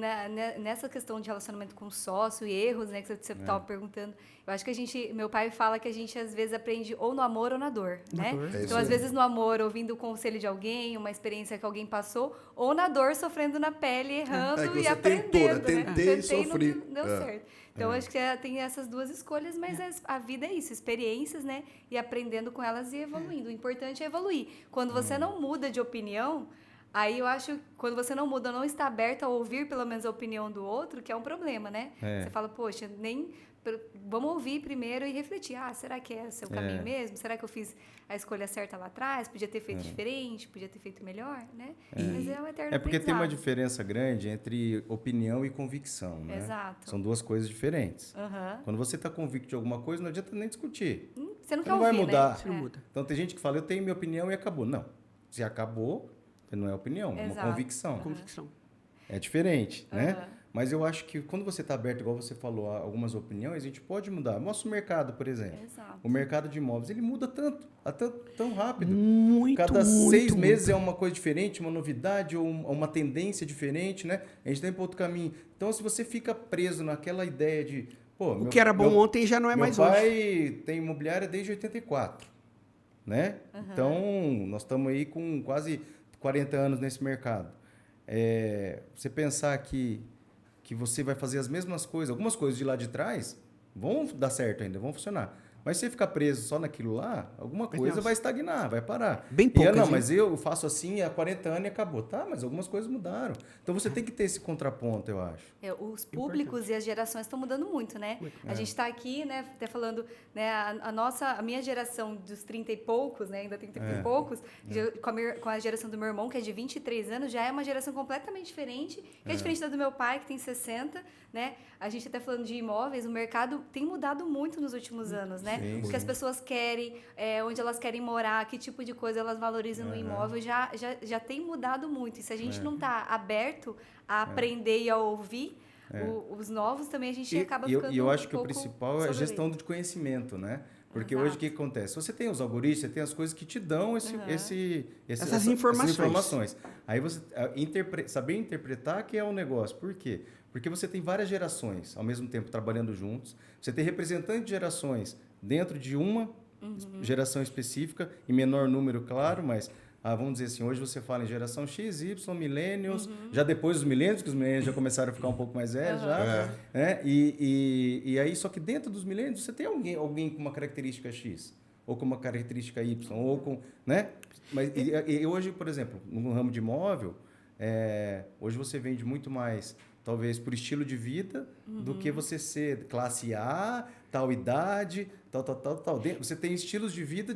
nessa questão de relacionamento com o sócio e erros, né, que você estava perguntando. Eu acho que meu pai fala que a gente às vezes aprende ou no amor ou na dor, né? Então, às vezes no amor, ouvindo o conselho de alguém, uma experiência que alguém passou, ou na dor, sofrendo na pele, errando que e você aprendendo, tentou, né? né? Tentei e e sofri. não deu certo. Então, acho que tem essas duas escolhas, mas a vida é isso, experiências, né? E aprendendo com elas e evoluindo. O importante é evoluir. Quando você não muda de opinião, aí eu acho que quando você não muda, não está aberto a ouvir pelo menos a opinião do outro, que é um problema, né? Você fala, poxa, vamos ouvir primeiro e refletir. Será que é o seu caminho mesmo? Será que eu fiz a escolha certa lá atrás? Podia ter feito diferente? Podia ter feito melhor, né? Mas é um eterno porque tem uma aprendizado. diferença grande entre opinião e convicção, né? Exato. São duas coisas diferentes. Aham. Quando você está convicto de alguma coisa, não adianta nem discutir. Você não quer Não vai ouvir, mudar. né? Você não muda. Então tem gente que fala, eu tenho minha opinião e acabou. Não. Se acabou, não é opinião, é uma Exato. convicção. Convicção. É diferente, né? Mas eu acho que quando você está aberto, igual você falou, a algumas opiniões, a gente pode mudar. Nosso mercado, por exemplo. Exato. O mercado de imóveis, ele muda tão rápido. Muito, Cada muito, 6 meses muito. é uma coisa diferente, uma novidade ou uma tendência diferente, né? A gente tem para outro caminho. Então, se você fica preso naquela ideia de... Pô, O que era bom ontem já não é mais meu hoje. pai tem imobiliária desde 84, né? Então, nós estamos aí com quase 40 anos nesse mercado. Você pensar que você vai fazer as mesmas coisas, algumas coisas de lá de trás vão dar certo ainda, vão funcionar. Mas se você ficar preso só naquilo lá, alguma coisa vai estagnar, vai parar. Bem poucas, não, hein? mas eu faço assim há 40 anos e acabou. Tá, mas algumas coisas mudaram. Então você tem que ter esse contraponto, eu acho. Os públicos e as gerações estão mudando muito, né? A gente está aqui, né, até falando, né, a minha geração dos 30 e poucos, né, ainda tem 30 e poucos, com a geração do meu irmão, que é de 23 anos, já é uma geração completamente diferente, que é diferente da do meu pai, que tem 60, né? A gente até falando de imóveis, o mercado tem mudado muito nos últimos anos, né? O que as pessoas querem, onde elas querem morar, que tipo de coisa elas valorizam no imóvel, já tem mudado muito. E se a gente não está aberto a aprender e a ouvir, os novos também a gente acaba ficando E eu acho um que o pouco principal é a gestão de conhecimento, né? Porque hoje o que acontece? Você tem os algoritmos, você tem as coisas que te dão essas informações. Aí você saber interpretar que é um negócio. Por quê? Porque você tem várias gerações ao mesmo tempo trabalhando juntos. Você tem representantes de gerações dentro de uma geração específica, em menor número, claro, mas vamos dizer assim, hoje você fala em geração X, Y, millennials, já depois dos millennials, que os millennials já começaram a ficar um pouco mais velhos, né? E aí, só que dentro dos millennials, você tem alguém com uma característica X, ou com uma característica Y, ou com, né? Mas e hoje, por exemplo, no ramo de imóvel, hoje você vende muito mais, talvez, por estilo de vida, do que você ser classe A, tal idade, tal. Você tem estilos de vida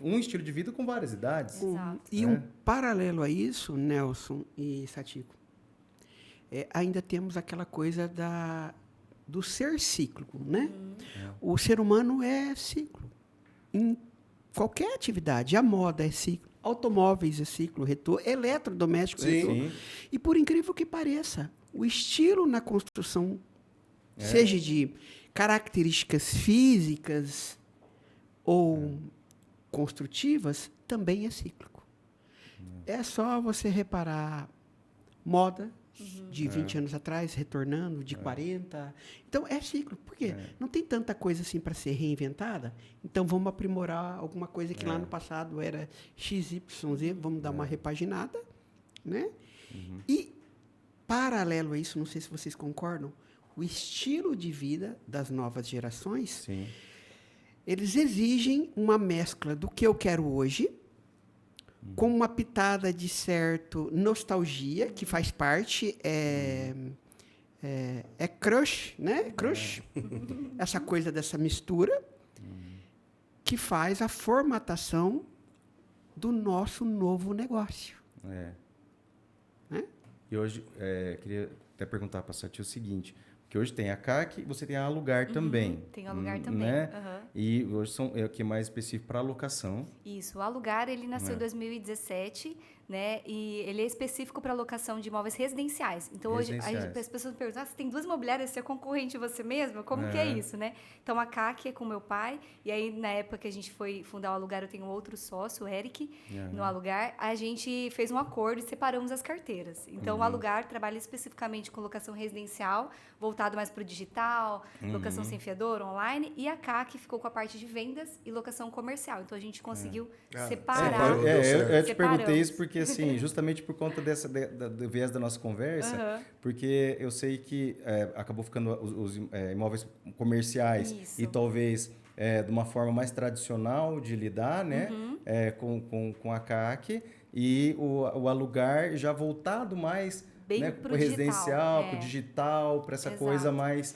um estilo de vida com várias idades. Exato. E um paralelo a isso, Nelson e Satico, ainda temos aquela coisa do ser cíclico, né? O ser humano é ciclo. Em qualquer atividade. A moda é ciclo. Automóveis é ciclo, eletrodoméstico é retorno. Sim. E por incrível que pareça, o estilo na construção, seja de características físicas ou construtivas, também é cíclico. É só você reparar moda de 20 anos atrás, retornando, de 40. Então, é ciclo. Por quê? Não tem tanta coisa assim para ser reinventada. Então, vamos aprimorar alguma coisa que lá no passado era XYZ, vamos dar uma repaginada, né? E, paralelo a isso, não sei se vocês concordam, o estilo de vida das novas gerações, Sim. eles exigem uma mescla do que eu quero hoje, com uma pitada de certo nostalgia, que faz parte, é crush, né? Crush. Essa coisa dessa mistura, que faz a formatação do nosso novo negócio. É. Né? E hoje, queria até perguntar para a Sati o seguinte, que hoje tem a CAC e você tem a Alugar também. Tem o Alugar também. Né? Uhum. E hoje é o que é mais específico para alocação. Isso, o Alugar, ele nasceu em 2017, né? E ele é específico para locação de imóveis residenciais. Então, hoje, as pessoas me perguntam, você tem 2 imobiliárias, você é concorrente você mesma? Como que é isso, né? Então, a CAC é com meu pai, e aí, na época que a gente foi fundar o Alugar, eu tenho outro sócio, o Eric, no Alugar, a gente fez um acordo e separamos as carteiras. Então, o Alugar trabalha especificamente com locação residencial, voltado mais para o digital, locação sem fiador, online, e a CAC ficou com a parte de vendas e locação comercial. Então, a gente conseguiu separar. Eu te perguntei isso porque, assim, justamente por conta do viés da nossa conversa, porque eu sei que acabou ficando os imóveis comerciais e talvez de uma forma mais tradicional de lidar, né, com a CAC, e o Alugar já voltado mais para o residencial, para o digital, para essa coisa mais,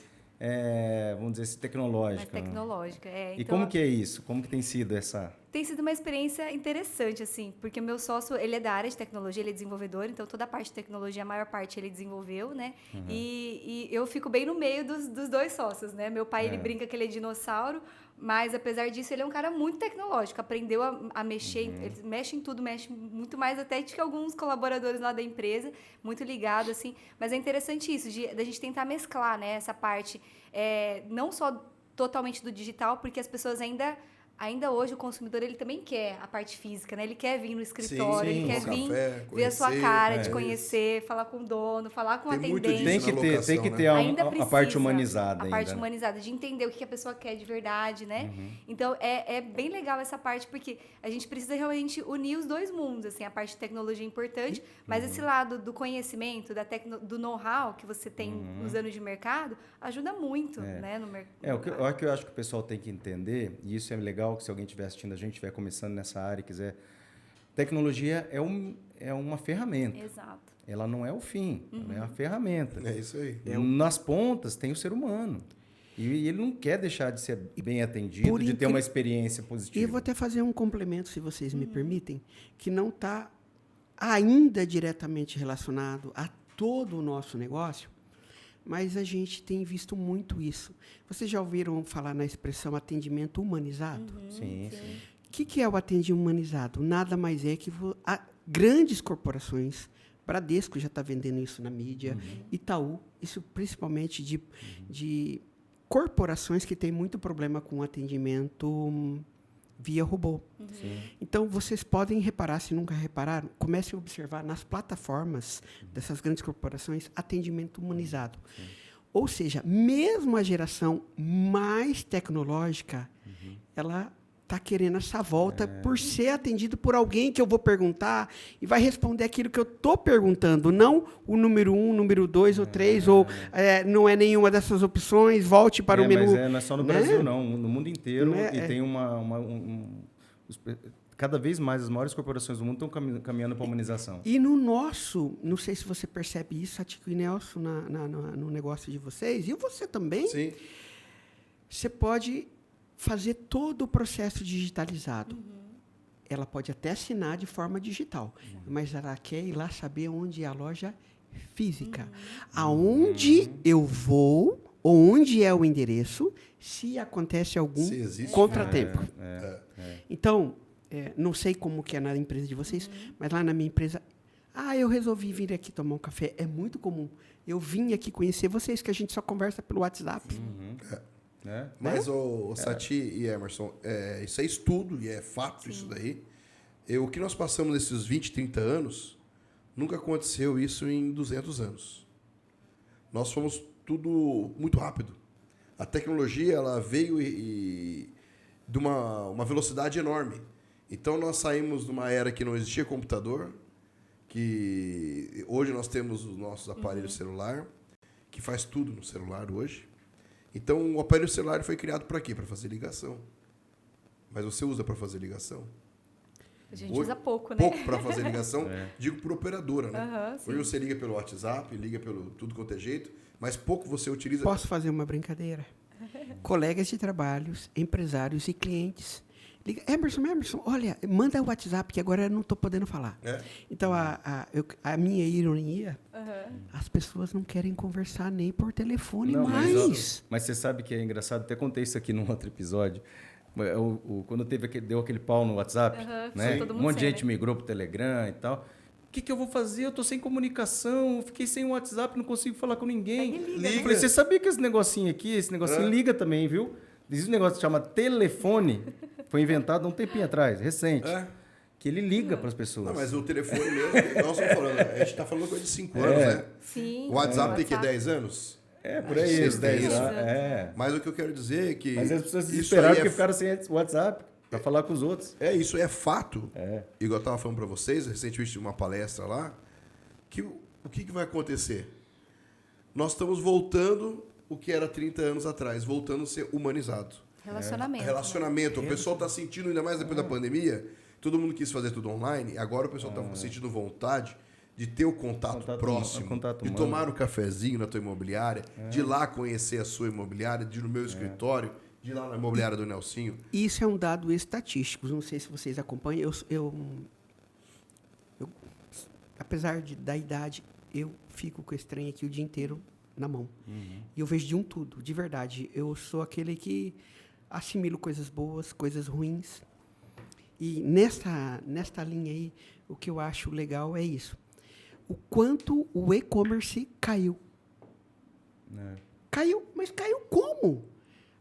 vamos dizer assim, tecnológica. Mais tecnológica, E então, como que é isso? Como que tem sido essa... Tem sido uma experiência interessante, assim, porque meu sócio, ele é da área de tecnologia, ele é desenvolvedor, então toda a parte de tecnologia, a maior parte ele desenvolveu, né? E eu fico bem no meio dos 2 sócios, né? Meu pai, ele brinca que ele é dinossauro, mas apesar disso, ele é um cara muito tecnológico, aprendeu a mexer, ele mexe em tudo, mexe muito mais até do que alguns colaboradores lá da empresa, muito ligado, assim. Mas é interessante isso, da gente tentar mesclar, né? Essa parte, não só totalmente do digital, porque as pessoas ainda hoje o consumidor ele também quer a parte física, né? Ele quer vir no escritório, ele quer vir ver a sua cara, te conhecer, falar com o dono, falar com o atendente. Tem que ter a parte humanizada. A parte humanizada, de entender o que a pessoa quer de verdade, né? Então, é bem legal essa parte, porque a gente precisa realmente unir os 2 mundos, assim, a parte de tecnologia é importante, mas esse lado do conhecimento, do know-how que você tem nos anos de mercado, ajuda muito, né? O que eu acho que o pessoal tem que entender, e isso é legal, que se alguém estiver assistindo a gente, estiver começando nessa área e quiser... Tecnologia é uma ferramenta. Exato. Ela não é o fim, ela é uma ferramenta. É isso aí. Nas pontas tem o ser humano. E ele não quer deixar de ser bem atendido, de ter uma experiência positiva. E eu vou até fazer um complemento, se vocês me permitem, que não está ainda diretamente relacionado a todo o nosso negócio, mas a gente tem visto muito isso. Vocês já ouviram falar na expressão atendimento humanizado? Sim. O que é o atendimento humanizado? Nada mais é que grandes corporações, Bradesco já está vendendo isso na mídia, Itaú, isso principalmente de corporações que têm muito problema com atendimento via robô. Então, vocês podem reparar, se nunca repararam, comecem a observar nas plataformas dessas grandes corporações atendimento humanizado. Ou seja, mesmo a geração mais tecnológica, ela está querendo essa volta por ser atendido por alguém que eu vou perguntar e vai responder aquilo que eu estou perguntando, não o número 1, número 2 ou 3, ou não é nenhuma dessas opções, volte para o menu. Mas não é só no Brasil, não. No mundo inteiro. E tem cada vez mais as maiores corporações do mundo estão caminhando para a humanização. E no nosso, não sei se você percebe isso, a Tico e Nelson, no negócio de vocês, e você também, você pode fazer todo o processo digitalizado. Ela pode até assinar de forma digital, mas ela quer ir lá saber onde é a loja física. Aonde eu vou, ou onde é o endereço, se acontece algum contratempo. Então, não sei como que é na empresa de vocês, mas lá na minha empresa, eu resolvi vir aqui tomar um café. É muito comum. Eu vim aqui conhecer vocês, que a gente só conversa pelo WhatsApp. Mas, o Sati e Emerson, isso é estudo e é fato isso daí. O que nós passamos nesses 20, 30 anos, nunca aconteceu isso em 200 anos. Nós fomos tudo muito rápido. A tecnologia ela veio de uma velocidade enorme. Então, nós saímos de uma era que não existia computador, que hoje nós temos os nossos aparelhos celular, que faz tudo no celular hoje. Então, o aparelho celular foi criado para quê? Para fazer ligação. Mas você usa para fazer ligação? A gente usa pouco, né? Pouco para fazer ligação, digo por operadora, né? Sim. Hoje você liga pelo WhatsApp, liga pelo tudo quanto é jeito, mas pouco você utiliza... Posso fazer uma brincadeira? Colegas de trabalhos, empresários e clientes. Liga, Emerson, olha, manda o WhatsApp, que agora eu não estou podendo falar. Então, a minha ironia, as pessoas não querem conversar nem por telefone mais. Mas você sabe que é engraçado, até contei isso aqui num outro episódio. Quando deu aquele pau no WhatsApp, né? Um monte de gente migrou para o Telegram e tal. O que eu vou fazer? Eu estou sem comunicação, fiquei sem WhatsApp, não consigo falar com ninguém. Liga. Eu falei, você sabia que esse negocinho aqui, liga também, viu? Existe um negócio que chama telefone, foi inventado há um tempinho atrás, recente, que ele liga para as pessoas. Não, mas o telefone mesmo, nós estamos falando, a gente está falando coisa de 5 anos, né? Sim. O WhatsApp tem que 10 anos? Por aí, os 10 anos. anos. Mas o que eu quero dizer é que... Mas as pessoas se desesperaram porque ficaram sem WhatsApp para falar com os outros. Isso é fato. Igual eu estava falando para vocês, recentemente tive uma palestra lá, que o que vai acontecer? Nós estamos voltando o que era 30 anos atrás, voltando a ser humanizado. Relacionamento. O pessoal está sentindo, ainda mais depois da pandemia, todo mundo quis fazer tudo online, agora o pessoal está sentindo vontade de ter o contato próximo, de tomar um cafezinho na tua imobiliária, de ir lá conhecer a sua imobiliária, de ir no meu escritório, de ir lá na imobiliária do Nelsinho. Isso é um dado estatístico, não sei se vocês acompanham. Eu apesar da idade, eu fico com esse trem aqui o dia inteiro na mão. E eu vejo de tudo, de verdade. Eu sou aquele que assimilo coisas boas, coisas ruins. E nesta linha aí, o que eu acho legal é isso. O quanto o e-commerce caiu. Caiu, mas caiu como?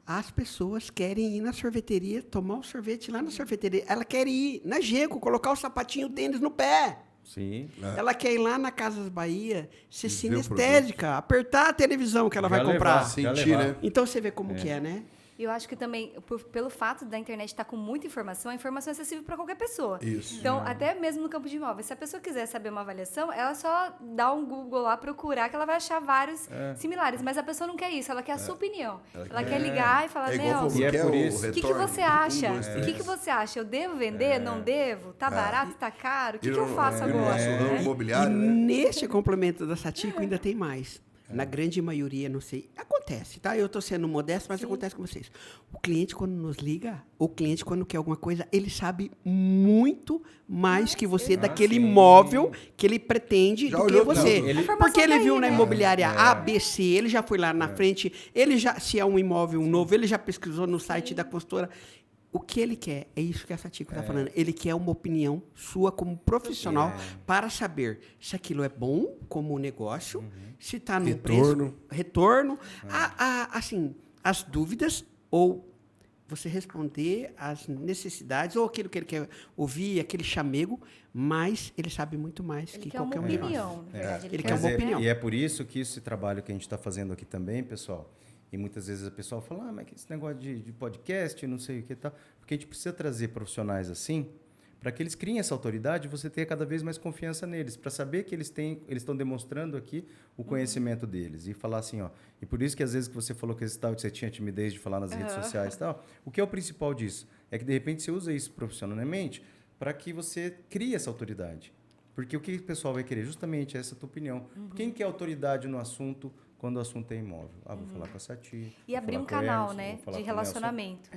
As pessoas querem ir na sorveteria, tomar um sorvete lá na sorveteria. Ela quer ir na Geco, colocar o sapatinho, o tênis no pé. Sim. Ela quer ir lá na Casas Bahia, ser sinestésica, apertar a televisão que ela vai comprar. Sentir, né? Então você vê como que é, né? Eu acho que também, pelo fato da internet estar com muita informação, a informação é acessível para qualquer pessoa. Isso. Então, até mesmo no campo de imóveis, se a pessoa quiser saber uma avaliação, ela só dá um Google lá, procurar, que ela vai achar vários similares. Mas a pessoa não quer isso, ela quer a sua opinião. Ela quer ligar e falar, Nelson, o que você acha? O que você acha? Eu devo vender? Não devo? Tá barato? Tá caro? O que eu faço agora? Imobiliário, E né? nesse complemento da Satico ainda tem mais. Na grande maioria, não sei. Acontece, tá? Eu estou sendo modesto, mas acontece com vocês. O cliente, quando nos liga, o cliente, quando quer alguma coisa, ele sabe muito mais que você daquele imóvel que ele pretende do que você. Porque ele viu na imobiliária A, B, C, ele já foi lá na frente, ele já, se é um imóvel novo, ele já pesquisou no site da consultora. O que ele quer, é isso que a Satico está falando. Ele quer uma opinião sua como profissional para saber se aquilo é bom como negócio, se está no preço, retorno, assim, as dúvidas ou você responder às necessidades ou aquilo que ele quer ouvir, aquele chamego, mas ele sabe muito mais que qualquer um de nós. Ele quer uma opinião. E é por isso que esse trabalho que a gente está fazendo aqui também, pessoal. E muitas vezes a pessoa fala, mas que esse negócio de podcast, não sei o que tal. Porque a gente precisa trazer profissionais assim, para que eles criem essa autoridade e você tenha cada vez mais confiança neles, para saber que eles estão demonstrando aqui o conhecimento deles. E falar assim, e por isso que às vezes que você falou que você tinha timidez de falar nas redes sociais e tal, o que é o principal disso? É que de repente você usa isso profissionalmente para que você crie essa autoridade. Porque o que o pessoal vai querer? Justamente essa tua opinião. Quem quer autoridade no assunto quando o assunto é imóvel? Vou falar com a Sati. E abrir um canal, né? De relacionamento.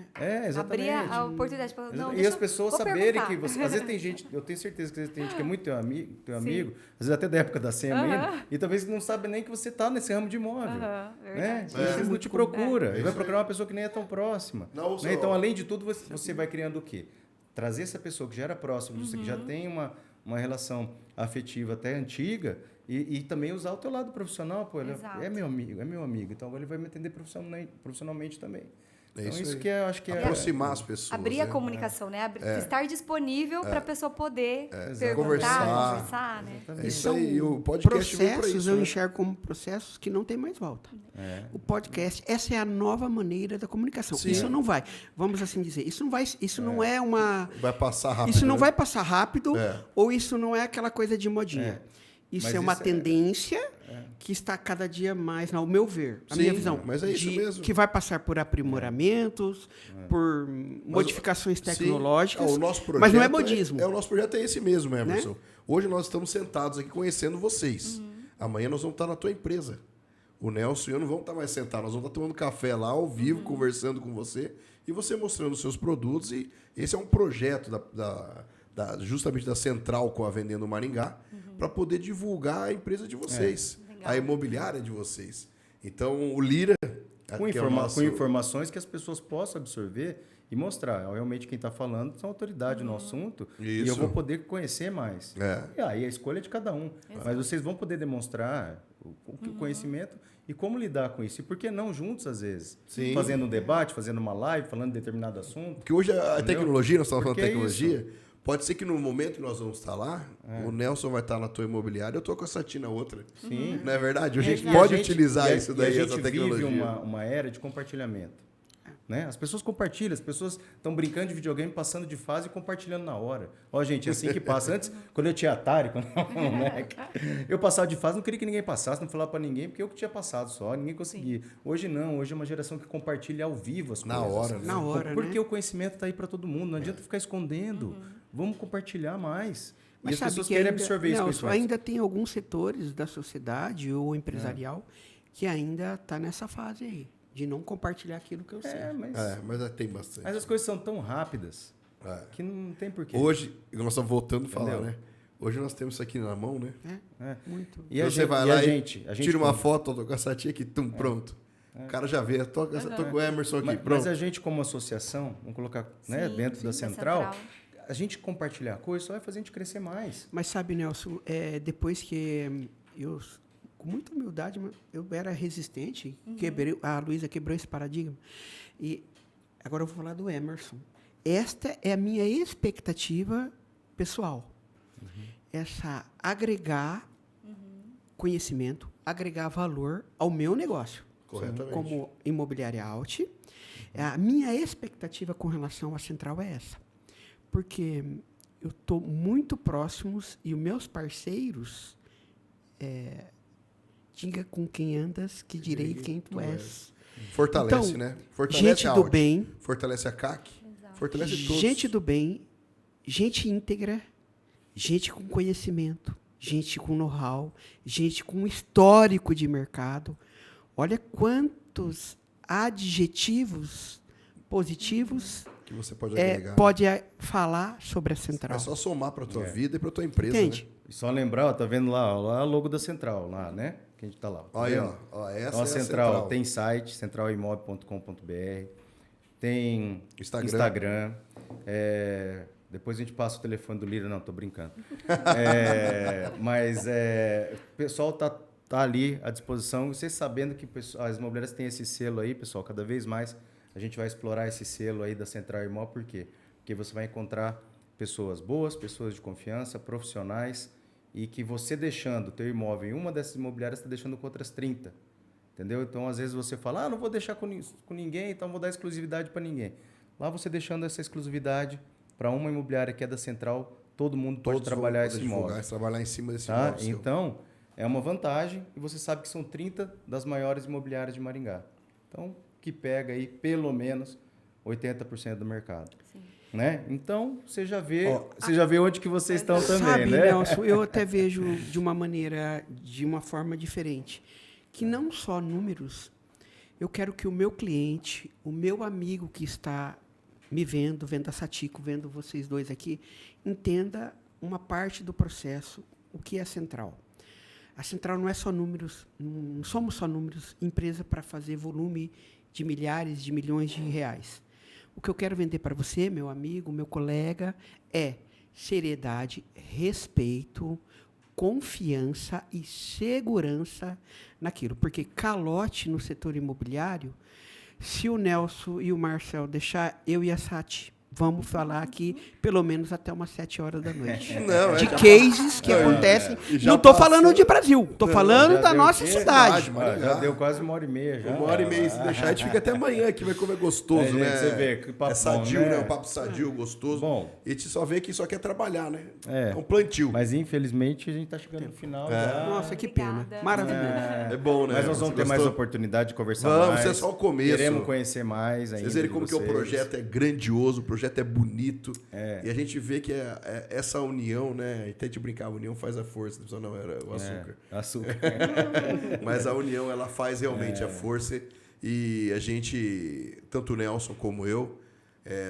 Exatamente. Abrir a oportunidade para falar, e as pessoas saberem que você... Às vezes tem gente... Eu tenho certeza que às vezes tem gente que é muito teu amigo, às vezes até da época da SEMA ainda, e talvez não sabe nem que você está nesse ramo de imóvel. Né? E às vezes não te procura. Ele vai procurar uma pessoa que nem é tão próxima. Né? Então, além de tudo, você vai criando o quê? Trazer essa pessoa que já era próxima, você que já tem uma relação afetiva até antiga, e também usar o teu lado profissional, pô, ele é meu amigo, então agora ele vai me atender profissionalmente também. Então, isso que eu acho que aproximar as pessoas. Abrir a comunicação, né? Estar disponível para a pessoa poder conversar, né? É isso aí, o podcast processos eu enxergo como processos que não tem mais volta. O podcast, essa é a nova maneira da comunicação. Sim. Isso não vai, vamos assim dizer, isso não é uma... Vai passar rápido. Isso não vai passar rápido, ou isso não é aquela coisa de modinha. Isso é uma tendência que está cada dia mais, ao meu ver, a minha visão. Mas é isso mesmo. Que vai passar por aprimoramentos, por modificações tecnológicas. O nosso projeto mas não é modismo. O nosso projeto é esse mesmo, Emerson. Né? Hoje nós estamos sentados aqui conhecendo vocês. Amanhã nós vamos estar na tua empresa. O Nelson e eu não vamos estar mais sentados, nós vamos estar tomando café lá ao vivo, conversando com você e você mostrando os seus produtos. E esse é um projeto justamente da Central com a Vendendo Maringá, para poder divulgar a empresa de vocês, a imobiliária de vocês. Então, o Lira... Com informações que as pessoas possam absorver e mostrar. Realmente, quem está falando são autoridade no assunto e eu vou poder conhecer mais. E aí, a escolha é de cada um. Mas vocês vão poder demonstrar o conhecimento e como lidar com isso. E por que não juntos, às vezes? Sim. Fazendo um debate, fazendo uma live, falando de determinado assunto. Porque hoje a tecnologia, nós estamos falando de tecnologia... Isso? Pode ser que no momento que nós vamos estar lá, o Nelson vai estar na tua imobiliária, eu estou com a Sati na outra. Sim. Não é verdade? A gente pode utilizar isso daí, essa tecnologia. A gente vive uma era de compartilhamento. Né? As pessoas compartilham, as pessoas estão brincando de videogame, passando de fase e compartilhando na hora. Ó, gente, é assim que passa. Antes, quando eu tinha Atari, quando eu era moleque, eu passava de fase, não queria que ninguém passasse, não falava para ninguém, porque eu que tinha passado só, ninguém conseguia. Hoje não, hoje é uma geração que compartilha ao vivo as coisas. Na hora, né? Na hora, porque o conhecimento está aí para todo mundo, não adianta ficar escondendo. Vamos compartilhar mais. Mas e as pessoas que querem ainda, absorver isso. Nelson, ainda tem alguns setores da sociedade ou empresarial que ainda está nessa fase aí, de não compartilhar aquilo que eu sei. Mas tem bastante. Mas as coisas são tão rápidas que não tem porquê. Hoje, nós estamos voltando a falar, né? Hoje nós temos isso aqui na mão, né? Muito. E você vai lá e tira uma foto, tô com a Sati aqui, pronto. O cara já vê, tô com o Emerson aqui, pronto. Mas a gente, como associação, vamos colocar dentro da Central, a gente compartilhar coisas só vai fazer a gente crescer mais. Mas sabe, Nelson, depois que eu, com muita humildade, eu era resistente, a Luísa quebrou esse paradigma. E agora eu vou falar do Emerson. Esta é a minha expectativa pessoal. Essa agregar conhecimento, agregar valor ao meu negócio. Corretamente. Como imobiliária Alt. A minha expectativa com relação à Central é essa. Porque eu estou muito próximos e os meus parceiros, diga com quem andas, que direi quem tu és. Fortalece, então, né? Fortalece gente a do Alt, bem. fortalece a CAC, fortalece todos. Gente do bem, gente íntegra, gente com conhecimento, gente com know-how, gente com histórico de mercado. Olha quantos adjetivos positivos que você pode agregar. Pode falar sobre a Central. É só somar para a tua vida e para a tua empresa. Entende? Né? E só lembrar, tá vendo lá o logo da Central, lá, né? Que a gente tá lá. Tá aí, vendo? ó, essa então, é a Central tem site, centralimob.com.br, tem Instagram. Depois a gente passa o telefone do Lira, não, tô brincando. Mas o pessoal tá ali à disposição. Vocês sabendo que as imobiliárias têm esse selo aí, pessoal, cada vez mais a gente vai explorar esse selo aí da Central Imóvel. Por quê? Porque você vai encontrar pessoas boas, pessoas de confiança, profissionais, e que você deixando o teu imóvel em uma dessas imobiliárias, está deixando com outras 30. Entendeu? Então, às vezes você fala, não vou deixar com ninguém, então vou dar exclusividade para ninguém. Lá você deixando essa exclusividade para uma imobiliária que é da Central, todo mundo pode trabalhar esse imóvel. Trabalhar em cima desse imóvel. Seu. Então, é uma vantagem, e você sabe que são 30 das maiores imobiliárias de Maringá. Então, que pega aí pelo menos 80% do mercado. Sim. Né? Então, você já vê onde que vocês estão também, sabe, né? Nelson, eu até vejo de uma forma diferente, que não só números, eu quero que o meu cliente, o meu amigo que está me vendo a Satico, vendo vocês dois aqui, entenda uma parte do processo, o que é a Central. A Central não é só números, não somos só números, empresa para fazer volume de milhares, de milhões de reais. O que eu quero vender para você, meu amigo, meu colega, é seriedade, respeito, confiança e segurança naquilo. Porque calote no setor imobiliário, se o Nelson e o Marcel deixar eu e a Sati vamos falar aqui pelo menos até umas 7 horas da noite. Não, De cases que acontecem. Já Não estou passou. falando de Brasil, estou falando da nossa cidade. Já deu quase 1h30 já. 1h30, se deixar, a gente fica até amanhã aqui, vai como é gostoso, gente, né? você vê, que papo é sadio, bom, né? né? Um papo sadio, gostoso. Bom. E a gente só vê que só quer trabalhar, né? É. É um plantio. Mas infelizmente a gente está chegando no final. Já. Nossa, que pena. Obrigada. Maravilhoso. É bom, né? Mas nós vamos Você ter mais gostou? oportunidade de conversar Vamos, mais. isso é só o começo. Queremos conhecer mais ainda. Vocês verem de como que o vocês. projeto é grandioso, o projeto é bonito. É. E a gente vê que essa união, né? Até de brincar, a união faz a força. Não, era o açúcar. Açúcar. Mas a união, ela faz realmente a força. E a gente, tanto o Nelson como eu,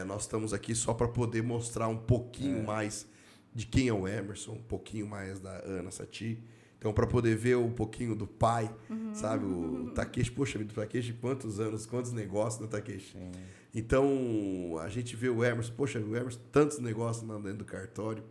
nós estamos aqui só para poder mostrar um pouquinho mais de quem é o Emerson, um pouquinho mais da Ana Sati. Então, para poder ver um pouquinho do pai, sabe? O Takeshi, poxa vida, o Takeshi, quantos anos, quantos negócios no Takeshi. Sim. Então, a gente vê o Emerson, poxa, o Emerson, tantos negócios dentro do cartório.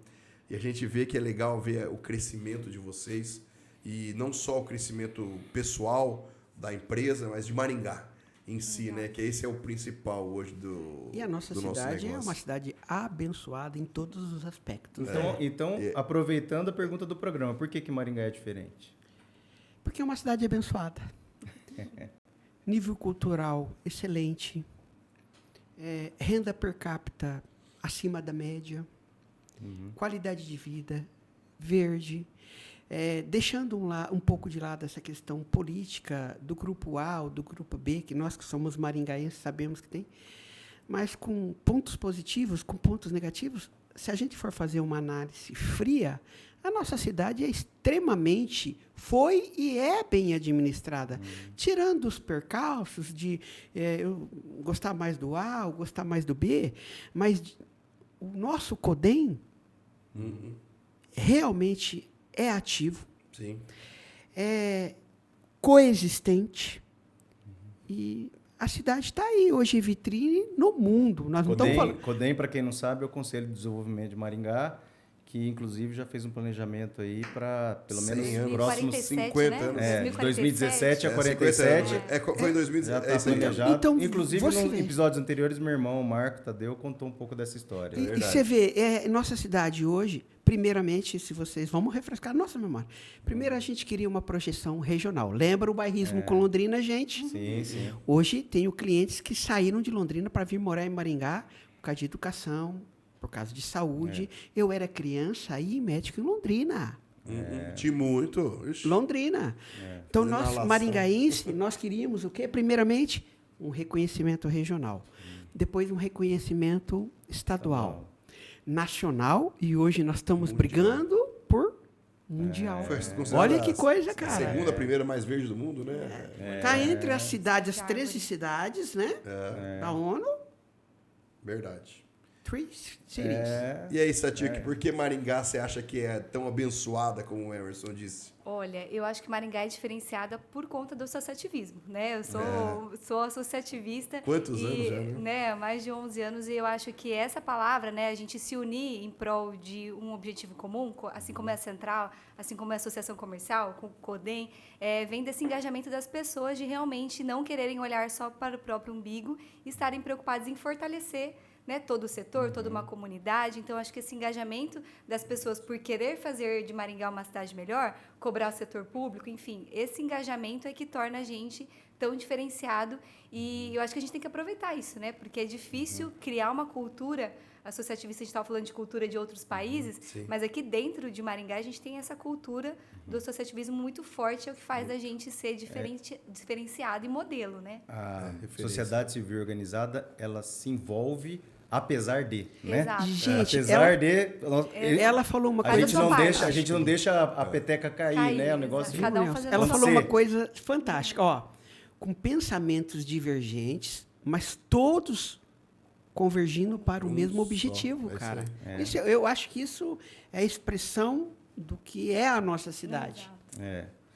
E a gente vê que é legal ver o crescimento de vocês. E não só o crescimento pessoal da empresa, mas de Maringá em si, né? Que esse é o principal hoje do E a nossa do nosso cidade é negócio. uma cidade abençoada em todos os aspectos. Então, aproveitando a pergunta do programa, por que Maringá é diferente? Porque é uma cidade abençoada. Nível cultural excelente. Renda per capita acima da média. Qualidade de vida, verde. Deixando um pouco de lado essa questão política do grupo A ou do grupo B, que nós que somos maringaenses sabemos que tem, mas com pontos positivos, com pontos negativos, se a gente for fazer uma análise fria, a nossa cidade é extremamente, foi e é bem administrada. Tirando os percalços de eu gostar mais do A ou gostar mais do B, mas o nosso CODEM realmente é ativo, Sim. é coexistente e a cidade está aí hoje vitrine no mundo. Nós não estamos falando. CODEM, para quem não sabe, é o Conselho de Desenvolvimento de Maringá, que inclusive já fez um planejamento aí para pelo menos os próximos 50 anos. de 2017 a 47. Foi em 2017. Já está planejado. Então, inclusive, você nos vê. episódios anteriores, meu irmão, o Marco Tadeu, contou um pouco dessa história. E você vê, nossa cidade hoje, primeiramente, se vocês vamos refrescar a nossa memória. Primeiro, a gente queria uma projeção regional. Lembra o bairrismo com Londrina, gente? Sim, sim. Hoje, tenho clientes que saíram de Londrina para vir morar em Maringá por causa de educação, por causa de saúde. Eu era criança e médico em Londrina. Tinha muito. Ixi. Londrina. Então, nós, Inalação. maringaense, nós queríamos o quê? Primeiramente, um reconhecimento regional. Depois, um reconhecimento estadual. Nacional, e hoje nós estamos brigando por mundial. Foi considerada Olha que coisa, a cara. segunda, primeira mais verde do mundo, né? Está entre as cidades, as 13 cidades, né? Da ONU, Verdade. 3 cities. E aí, Satik, por que Maringá você acha que é tão abençoada como o Emerson disse? Olha, eu acho que Maringá é diferenciada por conta do associativismo, né? Eu sou associativista. Quantos anos já, né? Há mais de 11 anos, e eu acho que essa palavra, né, a gente se unir em prol de um objetivo comum, assim como é a Central, assim como é a Associação Comercial, com o CODEM, vem desse engajamento das pessoas de realmente não quererem olhar só para o próprio umbigo e estarem preocupados em fortalecer, né, todo o setor, toda uma comunidade. Então, acho que esse engajamento das pessoas por querer fazer de Maringá uma cidade melhor, cobrar o setor público, enfim, esse engajamento é que torna a gente tão diferenciado. E eu acho que a gente tem que aproveitar isso, né? Porque é difícil criar uma cultura associativista. A gente estava falando de cultura de outros países, mas aqui dentro de Maringá a gente tem essa cultura do associativismo muito forte, é o que faz a gente ser diferenciado e modelo, né? A sociedade civil organizada, ela se envolve apesar de, né? Exato. Gente, Apesar ela falou uma a coisa gente não deixa a peteca cair, né? O negócio Cada um Nelson, fazendo ela a sua falou uma parte. coisa fantástica, ó, com pensamentos divergentes, mas todos convergindo para o mesmo objetivo, cara. Isso, eu acho que isso é a expressão do que é a nossa cidade.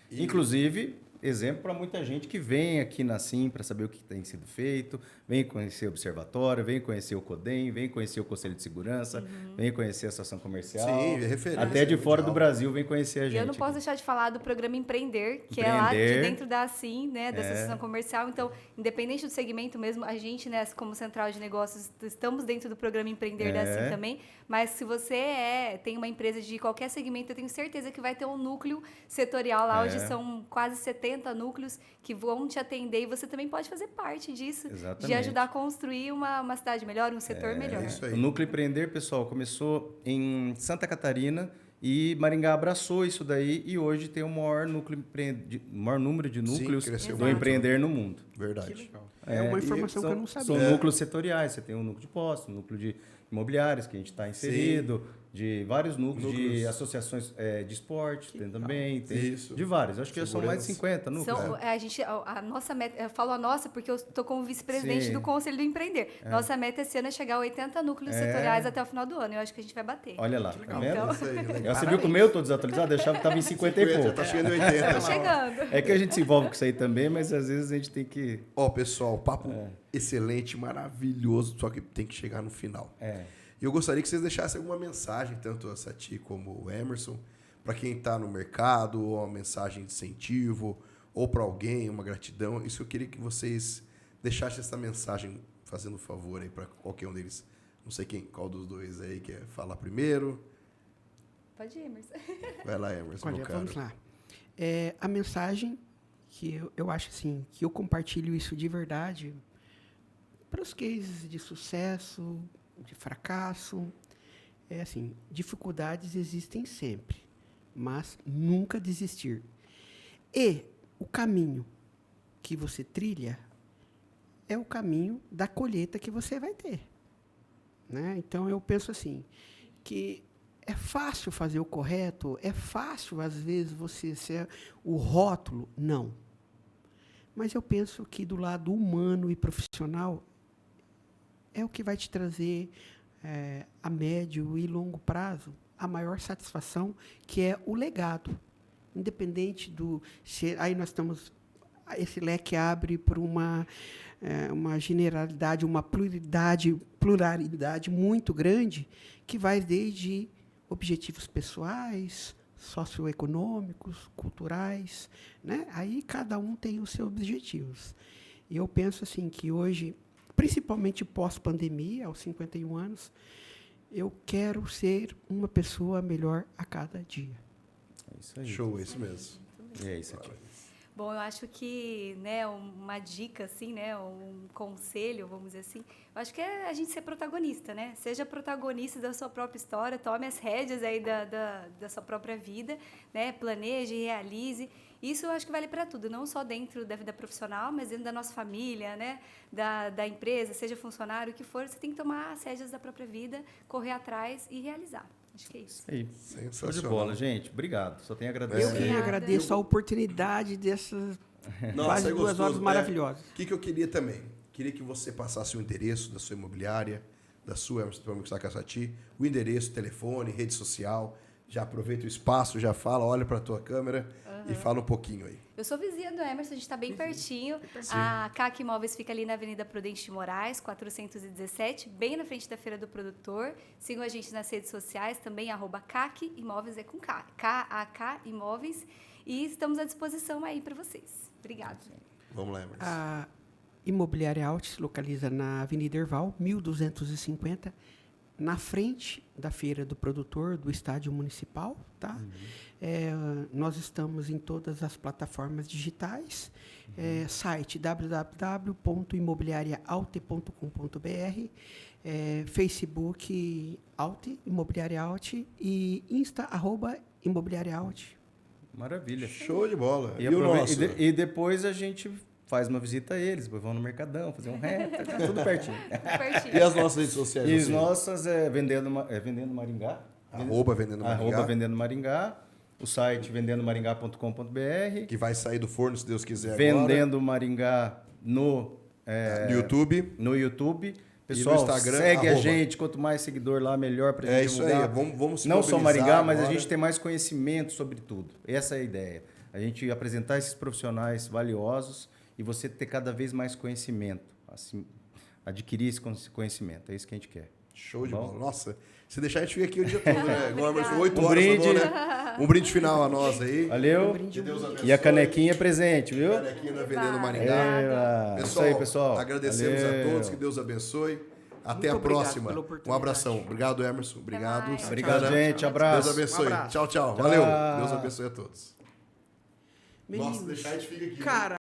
Inclusive, exemplo para muita gente que vem aqui na SIM para saber o que tem sido feito, vem conhecer o Observatório, vem conhecer o CODEM, vem conhecer o Conselho de Segurança, vem conhecer a Associação Comercial. Sim, é referência até de fora mundial. do Brasil vem conhecer a gente. E eu não posso aqui. deixar de falar do programa Empreender, que é lá de Empreender. dentro da ASSIM, né, da Associação Comercial. Então, independente do segmento mesmo, a gente, né, como Central de Negócios, estamos dentro do programa Empreender da ASSIM também. Mas se você tem uma empresa de qualquer segmento, eu tenho certeza que vai ter um núcleo setorial lá, onde são quase 70 núcleos que vão te atender e você também pode fazer parte disso, Exatamente. de ajudar a construir uma cidade melhor, um setor melhor. Isso aí. O Núcleo Empreender, pessoal, começou em Santa Catarina e Maringá abraçou isso daí e hoje tem o maior número de núcleos cresceu do muito. empreender no mundo. Verdade. É uma e informação que eu não São sabia. núcleos setoriais, você tem um núcleo de postos, um núcleo de imobiliários que a gente está inserido, de vários núcleos de associações de esporte, tem também, tem Isso. de vários. Acho que são mais de Segurança. 50 núcleos. A nossa meta, eu falo a nossa porque eu estou como vice-presidente Sim. do Conselho do Empreender. Nossa meta esse ano é chegar a 80 núcleos setoriais até o final do ano. Eu acho que a gente vai bater. Olha lá, tá vendo? Então, Isso aí, legal. Você viu que o meu estou desatualizado? Eu achava que estava em 50 e Já pouco. tá chegando em 80. tá lá. chegando. É que a gente se envolve com isso aí também, mas às vezes a gente tem que... Ó, pessoal, papo excelente, maravilhoso, só que tem que chegar no final. E eu gostaria que vocês deixassem alguma mensagem, tanto a Sati como o Emerson, para quem está no mercado, ou uma mensagem de incentivo, ou para alguém, uma gratidão. Isso eu queria que vocês deixassem essa mensagem, fazendo um favor aí para qualquer um deles. Não sei qual dos dois aí quer falar primeiro. Pode ir, Emerson. Vai lá, Emerson, Olha, meu caro. vamos lá. A mensagem que eu acho assim, que eu compartilho isso de verdade para os cases de sucesso, de fracasso, é assim, dificuldades existem sempre, mas nunca desistir. E o caminho que você trilha é o caminho da colheita que você vai ter, né? Então eu penso assim, que é fácil fazer o correto, é fácil às vezes você ser o rótulo, não. Mas eu penso que do lado humano e profissional é o que vai te trazer a médio e longo prazo a maior satisfação, que é o legado. Independente do... Aí nós estamos... Esse leque abre para uma generalidade, uma pluralidade muito grande, que vai desde objetivos pessoais, socioeconômicos, culturais, né? Aí cada um tem os seus objetivos. E eu penso assim que hoje, principalmente pós-pandemia, aos 51 anos, eu quero ser uma pessoa melhor a cada dia. É isso aí. Show, é isso mesmo. E é isso aqui. Bom, eu acho que, né, uma dica, assim, né, um conselho, vamos dizer assim, eu acho que é a gente ser protagonista, né? Seja protagonista da sua própria história, tome as rédeas aí da sua própria vida, né? Planeje, realize. Isso eu acho que vale para tudo, não só dentro da vida profissional, mas dentro da nossa família, né? Da empresa, seja funcionário, o que for, você tem que tomar as rédeas da própria vida, correr atrás e realizar. Acho que é isso. Aí. Show Sensacional. de bola, gente. Obrigado. Só tenho a Eu agradecer. que Obrigada. agradeço a oportunidade dessas quase é 2 horas gostoso. maravilhosas. O que eu queria também? Queria que você passasse o endereço da sua imobiliária, da sua Emerson Sacasati, o endereço, telefone, rede social. Já aproveita o espaço, já fala, olha para a tua câmera e fala um pouquinho aí. Eu sou vizinha do Emerson, a gente está bem pertinho. A CAC Imóveis fica ali na Avenida Prudente de Moraes, 417, bem na frente da Feira do Produtor. Sigam a gente nas redes sociais, também, @CAC Imóveis, é com K, K-A-K Imóveis. E estamos à disposição aí para vocês. Obrigada. Vamos lá, Emerson. A Imobiliária Alt se localiza na Avenida Erval, 1250, na frente da Feira do Produtor, do Estádio Municipal, tá? Nós estamos em todas as plataformas digitais. Site www.imobiliariaalte.com.br, Facebook Alt, Imobiliária Alt e Insta, @imobiliariaaalt. Maravilha. Show de bola. E, E o nosso? e depois a gente faz uma visita a eles, depois vão no Mercadão, fazer um rap, tá tudo pertinho. Pertinho. E as nossas redes sociais? E as assim? nossas Vendendo Maringá. Arroba Vendendo Maringá, Vendendo Maringá. O site vendendomaringá.com.br. que vai sair do forno, se Deus quiser, Vendendo Maringá no YouTube. no YouTube. Pessoal, Instagram, segue a arroba. gente. Quanto mais seguidor lá, melhor pra gente Isso divulgar. aí, vamos se Não só mobilizar Maringá, mas a agora. gente tem mais conhecimento sobre tudo. Essa é a ideia. A gente apresentar esses profissionais valiosos e você ter cada vez mais conhecimento, assim, adquirir esse conhecimento. É isso que a gente quer. Show de Bom? bola. Nossa, se deixar a gente fica aqui o dia todo, né? Igual Obrigada. 8 Um horas, brinde. tá bom, né? Um brinde final a nós aí. Valeu. Que Deus abençoe. E a canequinha é presente, viu? Canequinha na Vendendo Maringá. Obrigada. Isso aí, pessoal. Agradecemos Valeu. a todos, que Deus abençoe. Até Muito a obrigado próxima. pela Um oportunidade. abração. Obrigado, Emerson. Obrigado. mais. Obrigado, Ana. gente. Abraço. Deus abençoe. Um abraço. Tchau, tchau. Tchau. Valeu. Deus abençoe a todos. Meninos, Nossa, deixar a gente fica aqui. cara,